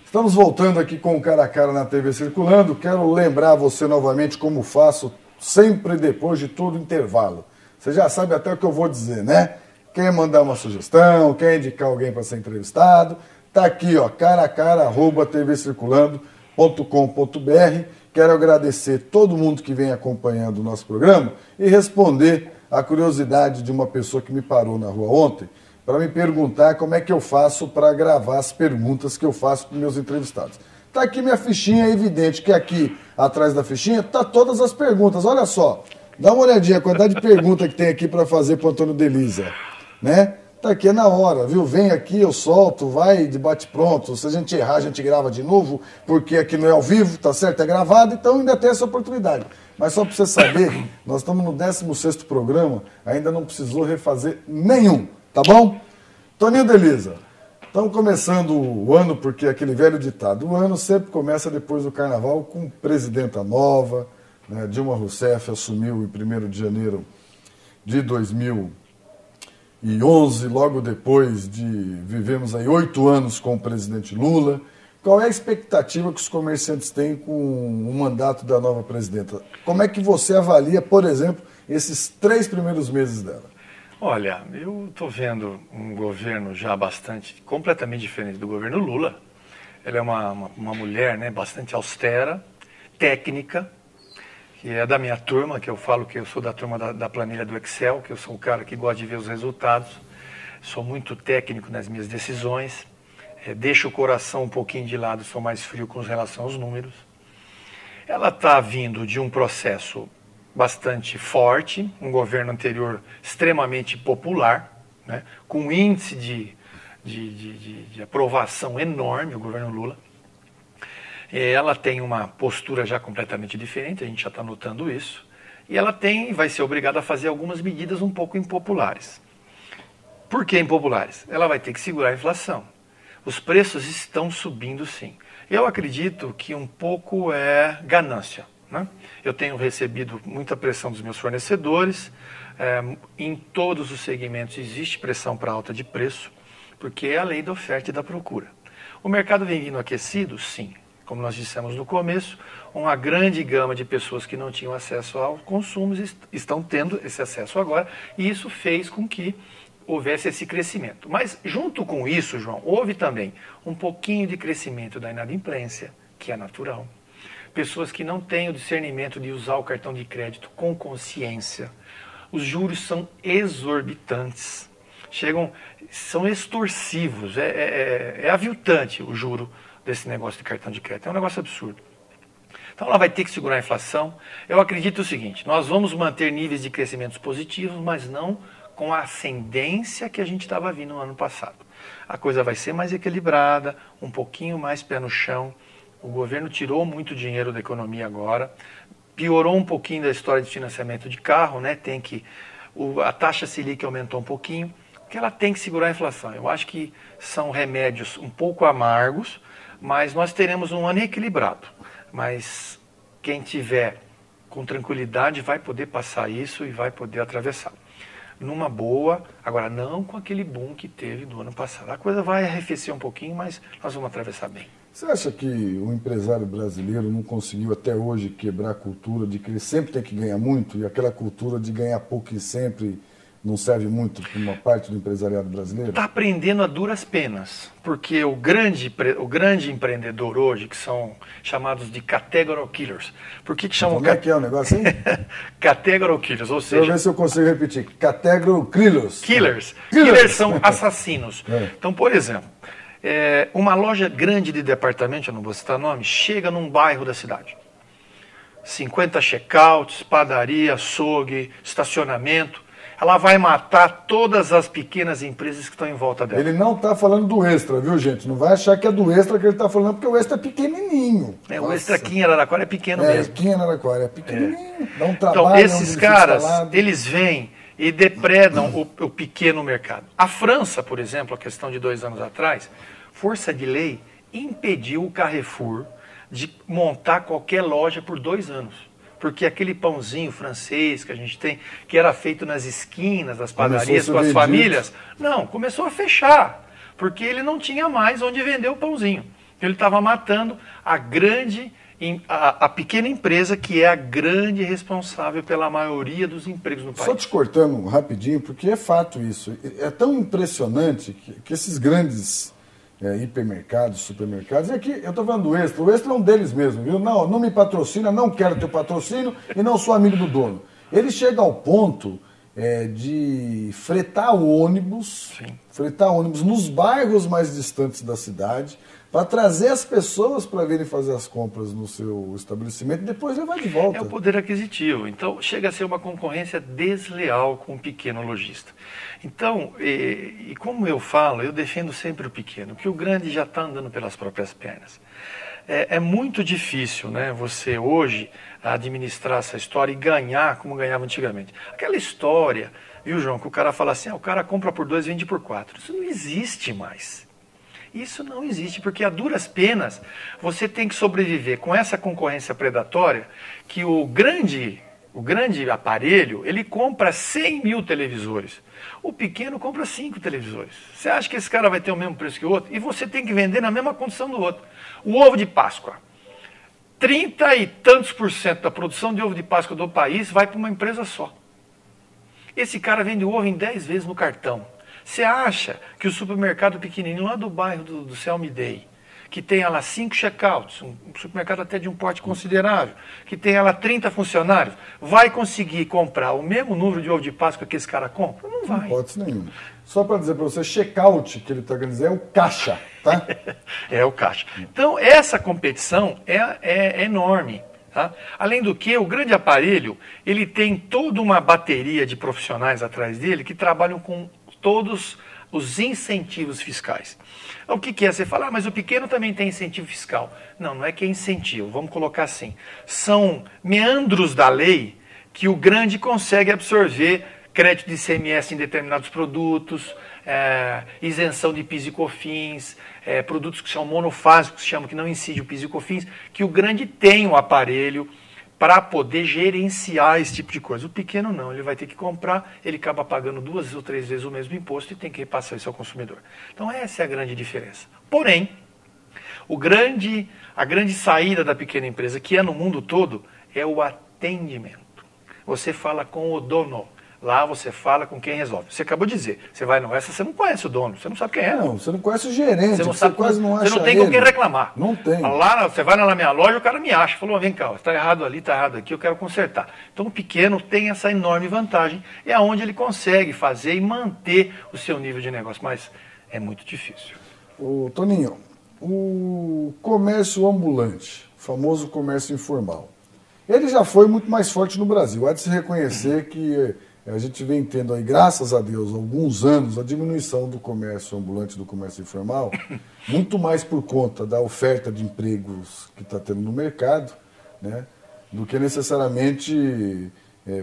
Estamos voltando aqui com o Cara a Cara na TV Circulando. Quero lembrar você novamente como faço sempre depois de todo intervalo. Você já sabe até o que eu vou dizer, né? Quer mandar uma sugestão, quer indicar alguém para ser entrevistado, tá aqui, ó, caracara@tvcirculando.com.br. Quero agradecer todo mundo que vem acompanhando o nosso programa e responder a curiosidade de uma pessoa que me parou na rua ontem para me perguntar como é que eu faço para gravar as perguntas que eu faço para meus entrevistados. Tá aqui minha fichinha, é evidente que aqui atrás da fichinha tá todas as perguntas. Olha só, dá uma olhadinha a quantidade de perguntas que tem aqui para fazer para o Antônio Delísia, né? Tá aqui, é na hora, viu? Vem aqui, eu solto, vai de bate-pronto. Se a gente errar, a gente grava de novo, porque aqui não é ao vivo, tá certo? É gravado, então ainda tem essa oportunidade. Mas só para você saber, nós estamos no 16º programa, ainda não precisou refazer nenhum. Tá bom? Toninho Delísia, estamos começando o ano, porque aquele velho ditado, o ano sempre começa depois do carnaval com presidenta nova, né? Dilma Rousseff assumiu em 1º de janeiro de 2011, logo depois de vivemos aí 8 anos com o presidente Lula. Qual é a expectativa que os comerciantes têm com o mandato da nova presidenta? Como é que você avalia, por exemplo, esses 3 primeiros meses dela? Olha, eu estou vendo um governo já completamente diferente do governo Lula. Ela é uma mulher, né, bastante austera, técnica, que é da minha turma, que eu falo que eu sou da turma da planilha do Excel, que eu sou o cara que gosta de ver os resultados. Sou muito técnico nas minhas decisões, deixo o coração um pouquinho de lado, sou mais frio com relação aos números. Ela está vindo de um processo bastante forte, um governo anterior extremamente popular, né, com um índice de aprovação enorme, o governo Lula. Ela tem uma postura já completamente diferente, a gente já está notando isso, e ela vai ser obrigada a fazer algumas medidas um pouco impopulares. Por que impopulares? Ela vai ter que segurar a inflação. Os preços estão subindo, sim. Eu acredito que um pouco é ganância, né? Eu tenho recebido muita pressão dos meus fornecedores, em todos os segmentos existe pressão para alta de preço, porque é a lei da oferta e da procura. O mercado vem vindo aquecido? Sim. Como nós dissemos no começo, uma grande gama de pessoas que não tinham acesso ao consumo estão tendo esse acesso agora, e isso fez com que houvesse esse crescimento. Mas junto com isso, João, houve também um pouquinho de crescimento da inadimplência, que é natural. Pessoas que não têm o discernimento de usar o cartão de crédito com consciência. Os juros são exorbitantes, são extorsivos, é aviltante o juro desse negócio de cartão de crédito, é um negócio absurdo. Então ela vai ter que segurar a inflação. Eu acredito o seguinte, nós vamos manter níveis de crescimentos positivos, mas não com a ascendência que a gente estava vindo no ano passado. A coisa vai ser mais equilibrada, um pouquinho mais pé no chão. O governo tirou muito dinheiro da economia agora, piorou um pouquinho da história de financiamento de carro, né? A taxa Selic aumentou um pouquinho, porque ela tem que segurar a inflação. Eu acho que são remédios um pouco amargos, mas nós teremos um ano equilibrado. Mas quem tiver com tranquilidade vai poder passar isso e vai poder atravessar. Numa boa, agora não com aquele boom que teve do ano passado. A coisa vai arrefecer um pouquinho, mas nós vamos atravessar bem. Você acha que o empresário brasileiro não conseguiu até hoje quebrar a cultura de que ele sempre tem que ganhar muito e aquela cultura de ganhar pouco e sempre não serve muito para uma parte do empresariado brasileiro? Está aprendendo a duras penas, porque o grande empreendedor hoje, que são chamados de category killers. Por que chamam... Como é que é o negócio aí? Category killers, ou seja... Deixa eu ver se eu consigo repetir. Category killers. Killers são assassinos. Então, por exemplo, uma loja grande de departamento, eu não vou citar nome, chega num bairro da cidade. 50 checkouts, padaria, açougue, estacionamento. Ela vai matar todas as pequenas empresas que estão em volta dela. Ele não está falando do Extra, viu, gente? Não vai achar que é do Extra que ele está falando, porque o Extra é pequenininho. O Extra aqui em Araraquara é pequeno mesmo. Aqui em Araraquara é pequenininho. Dá um trabalho. Então, esses caras, eles vêm e depredam o pequeno mercado. A França, por exemplo, a questão de 2 anos atrás, força de lei impediu o Carrefour de montar qualquer loja por 2 anos. Porque aquele pãozinho francês que a gente tem, que era feito nas esquinas das padarias com as famílias, começou a fechar, porque ele não tinha mais onde vender o pãozinho. Ele estava matando a pequena empresa, que é a grande responsável pela maioria dos empregos no país. Só te cortando rapidinho, porque é fato isso. É tão impressionante que esses grandes hipermercados, supermercados, e aqui eu estou falando do Extra. O Extra é um deles mesmo, viu? Não me patrocina, não quero teu patrocínio e não sou amigo do dono. Ele chega ao ponto de fretar ônibus nos bairros mais distantes da cidade, para trazer as pessoas para virem fazer as compras no seu estabelecimento e depois levar de volta. É o poder aquisitivo. Então, chega a ser uma concorrência desleal com o pequeno lojista. Então, e como eu falo, eu defendo sempre o pequeno, que o grande já está andando pelas próprias pernas. É muito difícil, né, você hoje administrar essa história e ganhar como ganhava antigamente. Aquela história, viu, João, que o cara fala assim, o cara compra por 2 e vende por 4. Isso não existe mais. Isso não existe, porque a duras penas você tem que sobreviver com essa concorrência predatória, que o grande aparelho, ele compra 100 mil televisores. O pequeno compra 5 televisores. Você acha que esse cara vai ter o mesmo preço que o outro? E você tem que vender na mesma condição do outro. O ovo de Páscoa. 30 e tantos % da produção de ovo de Páscoa do país vai para uma empresa só. Esse cara vende ovo em 10 vezes no cartão. Você acha que o supermercado pequenininho lá do bairro do Selmy Day, que tem lá 5 checkouts, um supermercado até de um porte considerável, que tem lá 30 funcionários, vai conseguir comprar o mesmo número de ovo de Páscoa que esse cara compra? Não vai. Não pode nenhuma. Só para dizer para você, checkout, que ele está querendo dizer, é o caixa, tá? É o caixa. Então, essa competição é enorme. Tá? Além do que, o grande aparelho, ele tem toda uma bateria de profissionais atrás dele que trabalham com todos os incentivos fiscais. O que é? Você fala, mas o pequeno também tem incentivo fiscal. Não, não é que é incentivo, vamos colocar assim. São meandros da lei que o grande consegue absorver crédito de ICMS em determinados produtos, isenção de PIS e COFINS, produtos que são monofásicos, que não incidem o PIS e COFINS, que o grande tem o aparelho para poder gerenciar esse tipo de coisa. O pequeno não, ele vai ter que comprar, ele acaba pagando 2 ou 3 vezes o mesmo imposto e tem que repassar isso ao consumidor. Então essa é a grande diferença. Porém, a grande saída da pequena empresa, que é no mundo todo, é o atendimento. Você fala com o dono. Lá você fala com quem resolve. Você acabou de dizer, você vai no Extra, você não conhece o dono, você não sabe quem é. Não, você não conhece o gerente, você não sabe, quase não acha você não tem ele. com quem reclamar. Não tem. Lá, você vai na minha loja, o cara me acha, falou, vem cá, está errado ali, está errado aqui, eu quero consertar. Então o pequeno tem essa enorme vantagem, é onde ele consegue fazer e manter o seu nível de negócio, mas é muito difícil. Ô, Toninho, o comércio ambulante, o famoso comércio informal, ele já foi muito mais forte no Brasil. Há de se reconhecer que a gente vem tendo aí, graças a Deus, há alguns anos, a diminuição do comércio ambulante, do comércio informal, muito mais por conta da oferta de empregos que está tendo no mercado, né, do que necessariamente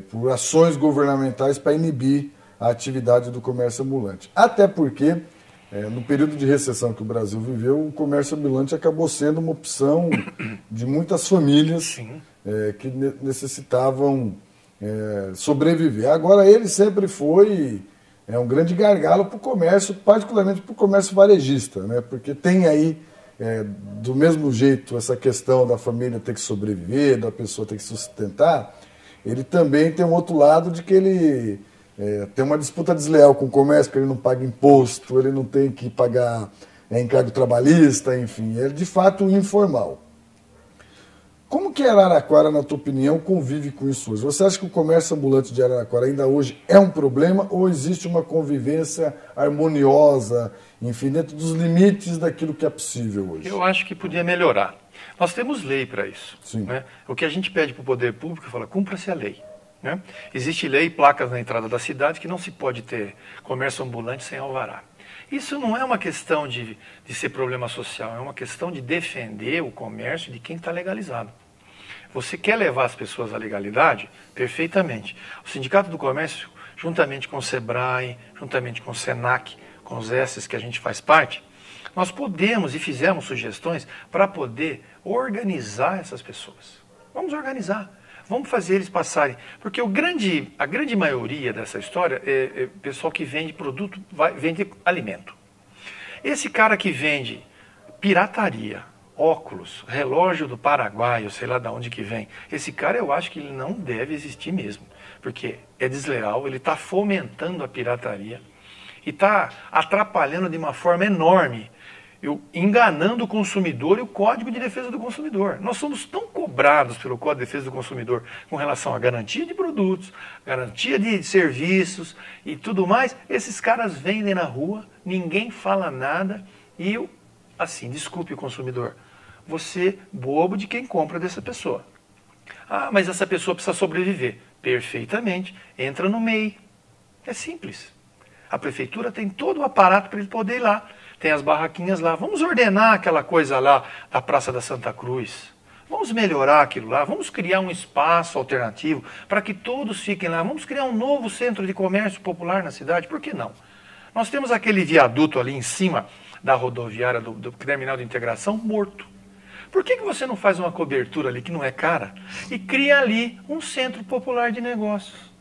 por ações governamentais para inibir a atividade do comércio ambulante. Até porque, no período de recessão que o Brasil viveu, o comércio ambulante acabou sendo uma opção de muitas famílias que necessitavam sobreviver. Agora, ele sempre foi um grande gargalo para o comércio, particularmente para o comércio varejista, né? Porque tem aí, do mesmo jeito, essa questão da família ter que sobreviver, da pessoa ter que sustentar, ele também tem um outro lado de que ele tem uma disputa desleal com o comércio, porque ele não paga imposto, ele não tem que pagar encargo trabalhista, enfim, é de fato informal. Como que Araraquara, na tua opinião, convive com isso hoje? Você acha que o comércio ambulante de Araraquara ainda hoje é um problema ou existe uma convivência harmoniosa, enfim, dentro dos limites daquilo que é possível hoje? Eu acho que podia melhorar. Nós temos lei para isso. Sim. Né? O que a gente pede para o poder público, fala, cumpra-se a lei. Né? Existe lei, placas na entrada da cidade, que não se pode ter comércio ambulante sem alvará. Isso não é uma questão de ser problema social, é uma questão de defender o comércio de quem está legalizado. Você quer levar as pessoas à legalidade? Perfeitamente. O Sindicato do Comércio, juntamente com o SEBRAE, juntamente com o SENAC, com os S's que a gente faz parte, nós podemos e fizemos sugestões para poder organizar essas pessoas. Vamos organizar. Vamos fazer eles passarem. Porque a grande maioria dessa história é pessoal que vende produto, vende alimento. Esse cara que vende pirataria, óculos, relógio do Paraguai, ou sei lá de onde que vem, esse cara eu acho que ele não deve existir mesmo. Porque é desleal, ele está fomentando a pirataria e está atrapalhando de uma forma enorme, enganando o consumidor e o Código de Defesa do Consumidor. Nós somos tão cobrados pelo Código de Defesa do Consumidor com relação à garantia de produtos, garantia de serviços e tudo mais. Esses caras vendem na rua, ninguém fala nada e, assim, desculpe o consumidor, você bobo de quem compra dessa pessoa. Ah, mas essa pessoa precisa sobreviver. Perfeitamente, entra no MEI. É simples. A prefeitura tem todo o aparato para ele poder ir lá. Tem as barraquinhas lá. Vamos ordenar aquela coisa lá da Praça da Santa Cruz. Vamos melhorar aquilo lá. Vamos criar um espaço alternativo para que todos fiquem lá. Vamos criar um novo centro de comércio popular na cidade. Por que não? Nós temos aquele viaduto ali em cima da rodoviária do terminal de integração morto. Por que você não faz uma cobertura ali que não é cara e cria ali um centro popular de negócios?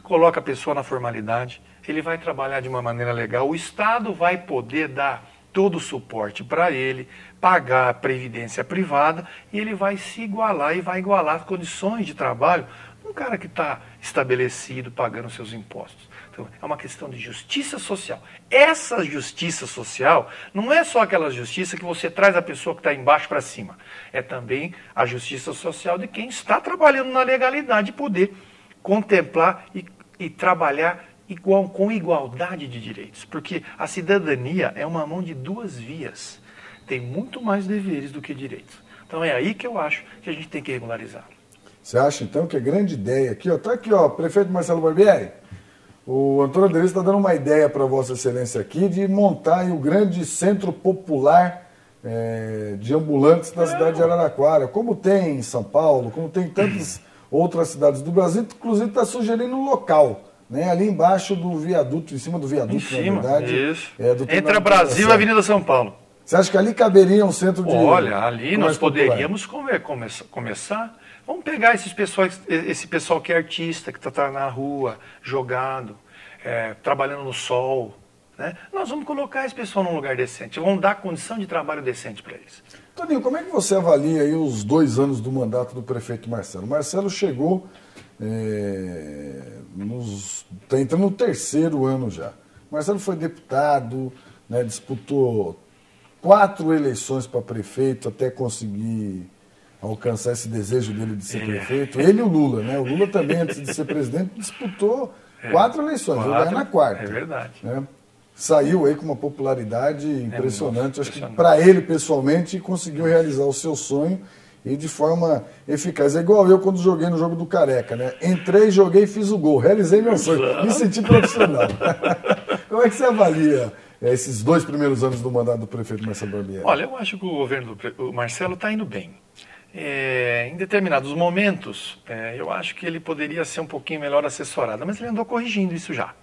Coloca a pessoa na formalidade, ele vai trabalhar de uma maneira legal, o Estado vai poder dar todo o suporte para ele, pagar a previdência privada e ele vai se igualar e vai igualar as condições de trabalho. Não cara que está estabelecido, pagando seus impostos. Então, é uma questão de justiça social. Essa justiça social não é só aquela justiça que você traz a pessoa que está embaixo para cima. É também a justiça social de quem está trabalhando na legalidade, poder contemplar e trabalhar com igualdade de direitos. Porque a cidadania é uma mão de duas vias. Tem muito mais deveres do que direitos. Então é aí que eu acho que a gente tem que regularizar. Você acha, então, que a grande ideia aqui, ó, tá aqui, ó, prefeito Marcelo Barbieri, o Antônio Aderês está dando uma ideia para Vossa Excelência aqui de montar aí o grande centro popular de ambulantes da cidade de Araraquara, como tem em São Paulo, como tem em tantas outras cidades do Brasil, inclusive está sugerindo um local, né, ali embaixo do viaduto, em cima do viaduto, na verdade. Isso. Entre a Brasil e a Avenida São Paulo. Você acha que ali caberia um centro de... Olha, ali nós poderíamos começar. Vamos pegar esse pessoal que é artista, que está na rua, jogado, trabalhando no sol. Né? Nós vamos colocar esse pessoal num lugar decente. Vamos dar condição de trabalho decente para eles. Toninho, como é que você avalia aí os 2 anos do mandato do prefeito Marcelo? Marcelo chegou, está entrando no 3º ano já. Marcelo foi deputado, né, disputou 4 eleições para prefeito até conseguir alcançar esse desejo dele de ser prefeito. Ele e o Lula, né? O Lula também, antes de ser presidente, disputou 4 eleições, vai ganhar na 4ª. É verdade. Né? Saiu aí com uma popularidade impressionante. Acho que para ele, pessoalmente, conseguiu realizar o seu sonho e de forma eficaz. É igual eu quando joguei no jogo do Careca, né? Entrei, joguei e fiz o gol. Realizei meu sonho. Me senti profissional. Como é que você avalia esses 2 primeiros anos do mandato do prefeito Marcelo Barbieri? Olha, eu acho que o governo do Marcelo está indo bem. Em determinados momentos, eu acho que ele poderia ser um pouquinho melhor assessorado, mas ele andou corrigindo isso já.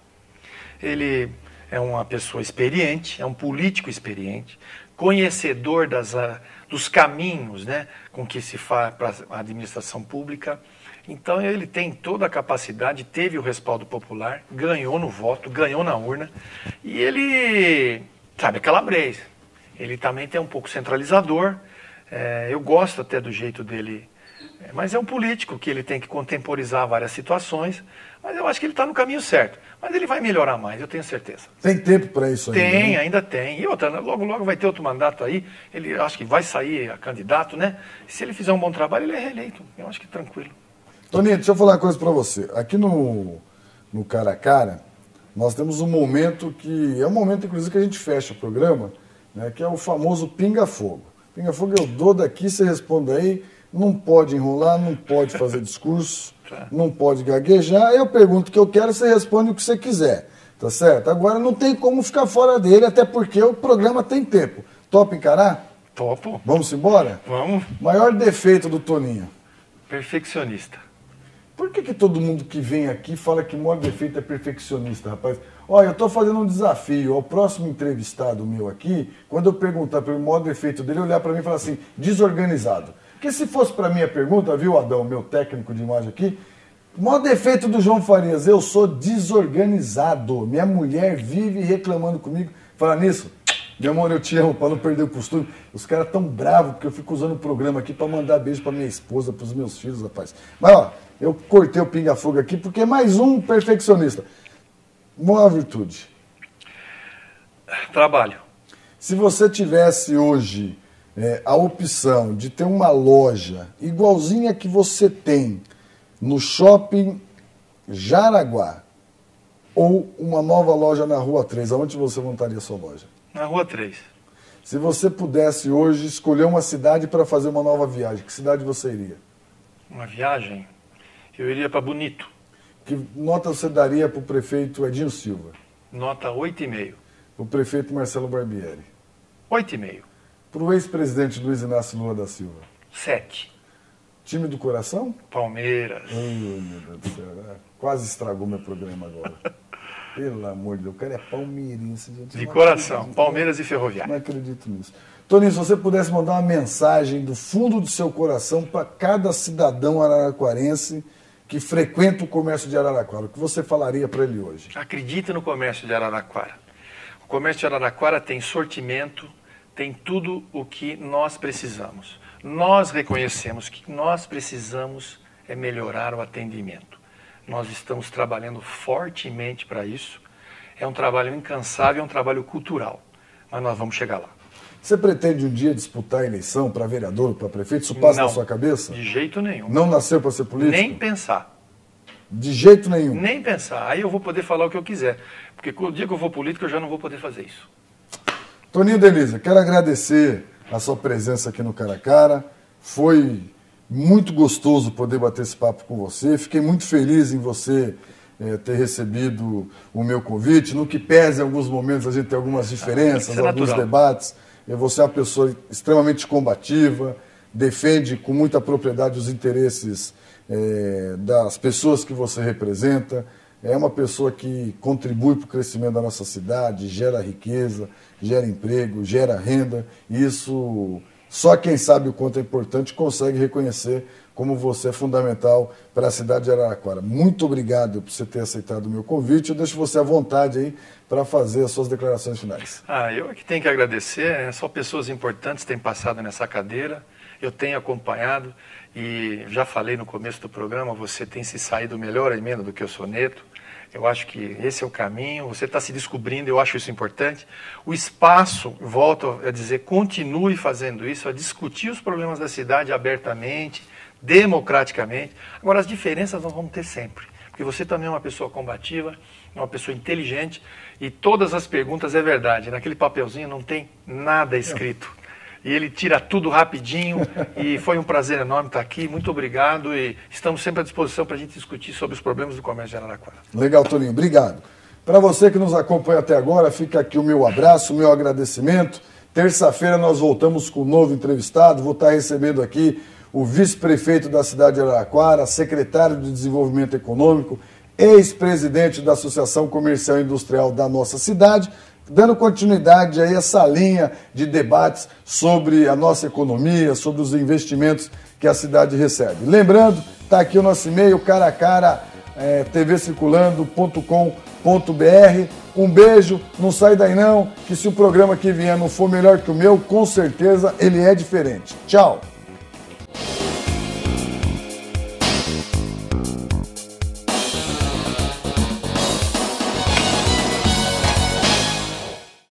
Ele é uma pessoa experiente, é um político experiente, conhecedor dos caminhos, né, com que se faz para a administração pública. Então ele tem toda a capacidade, teve o respaldo popular, ganhou no voto, ganhou na urna, e ele sabe, é calabrês. Ele também tem um pouco centralizador. Eu gosto até do jeito dele, mas é um político que ele tem que contemporizar várias situações, mas eu acho que ele está no caminho certo. Mas ele vai melhorar mais, eu tenho certeza. Tem tempo para isso ainda? Tem, né? ainda tem. E outra, logo vai ter outro mandato aí, ele acho que vai sair a candidato, né? Se ele fizer um bom trabalho, ele é reeleito. Eu acho que tranquilo. Toninho, deixa eu falar uma coisa para você. Aqui no Cara a Cara, nós temos um momento que é um momento, inclusive, que a gente fecha o programa, né, que é o famoso pinga-fogo. Pinga-fogo eu dou daqui, você responde aí, não pode enrolar, não pode fazer discurso, não pode gaguejar. Eu pergunto o que eu quero, você responde o que você quiser, tá certo? Agora não tem como ficar fora dele, até porque o programa tem tempo. Topa encarar? Topo. Vamos embora? Vamos. Maior defeito do Toninho? Perfeccionista. Por que todo mundo que vem aqui fala que o maior defeito é perfeccionista, rapaz? Olha, eu estou fazendo um desafio ao próximo entrevistado meu aqui, quando eu perguntar pelo maior defeito dele, olhar para mim e falar assim, desorganizado. Porque se fosse para mim a pergunta, viu, Adão, meu técnico de imagem aqui, o maior defeito do João Farias, eu sou desorganizado. Minha mulher vive reclamando comigo. Falar nisso, meu amor, eu te amo, para não perder o costume. Os caras tão bravos porque eu fico usando o programa aqui para mandar beijo para minha esposa, para os meus filhos, rapaz. Mas, ó, eu cortei o pinga-fogo aqui porque é mais um perfeccionista. Maior virtude? Trabalho. Se você tivesse hoje a opção de ter uma loja igualzinha que você tem no shopping Jaraguá ou uma nova loja na Rua 3, aonde você montaria a sua loja? Na Rua 3. Se você pudesse hoje escolher uma cidade para fazer uma nova viagem, que cidade você iria? Uma viagem? Eu iria para Bonito. Que nota você daria para o prefeito Edinho Silva? Nota 8,5. Para o prefeito Marcelo Barbieri? 8,5. Para o ex-presidente Luiz Inácio Lula da Silva? 7. Time do coração? Palmeiras. Meu Deus do céu. Quase estragou meu programa agora. Pelo amor de Deus, o cara é palmeirense. Gente. De coração, Palmeiras e Ferroviária. Não acredito nisso. Toninho, se você pudesse mandar uma mensagem do fundo do seu coração para cada cidadão araraquarense que frequenta o comércio de Araraquara, o que você falaria para ele hoje? Acredita no comércio de Araraquara. O comércio de Araraquara tem sortimento, tem tudo o que nós precisamos. Nós reconhecemos que nós precisamos é melhorar o atendimento. Nós estamos trabalhando fortemente para isso. É um trabalho incansável, é um trabalho cultural, mas nós vamos chegar lá. Você pretende um dia disputar a eleição para vereador, para prefeito? Isso passa na sua cabeça? De jeito nenhum. Não nasceu para ser político? Nem pensar. De jeito nenhum? Nem pensar. Aí eu vou poder falar o que eu quiser. Porque o dia que eu for político eu já não vou poder fazer isso. Toninho Denise, quero agradecer a sua presença aqui no Cara a Cara. Foi muito gostoso poder bater esse papo com você. Fiquei muito feliz em você ter recebido o meu convite. No que pese, em alguns momentos, a gente tem algumas diferenças, alguns debates. Você é uma pessoa extremamente combativa, defende com muita propriedade os interesses das pessoas que você representa. É uma pessoa que contribui para o crescimento da nossa cidade, gera riqueza, gera emprego, gera renda. E isso, só quem sabe o quanto é importante consegue reconhecer como você é fundamental para a cidade de Araraquara. Muito obrigado por você ter aceitado o meu convite. Eu deixo você à vontade aí para fazer as suas declarações finais. Eu é que tenho que agradecer. Só pessoas importantes têm passado nessa cadeira. Eu tenho acompanhado e já falei no começo do programa, você tem se saído melhor emenda do que o Soneto. Eu acho que esse é o caminho, você está se descobrindo, eu acho isso importante. O espaço, volto a dizer, continue fazendo isso, a discutir os problemas da cidade abertamente, democraticamente. Agora, as diferenças nós vamos ter sempre, porque você também é uma pessoa combativa, é uma pessoa inteligente, e todas as perguntas é verdade. Naquele papelzinho não tem nada escrito. E ele tira tudo rapidinho, e foi um prazer enorme estar aqui. Muito obrigado, e estamos sempre à disposição para a gente discutir sobre os problemas do comércio de Araraquara. Legal, Toninho, obrigado. Para você que nos acompanha até agora, fica aqui o meu abraço, o meu agradecimento. Terça-feira nós voltamos com um novo entrevistado. Vou estar recebendo aqui o vice-prefeito da cidade de Araraquara, secretário de Desenvolvimento Econômico, ex-presidente da Associação Comercial e Industrial da nossa cidade, dando continuidade a essa linha de debates sobre a nossa economia, sobre os investimentos que a cidade recebe. Lembrando, está aqui o nosso e-mail, caracara, tvcirculando.com.br. Um beijo, não sai daí não, que se o programa que vier não for melhor que o meu, com certeza ele é diferente. Tchau!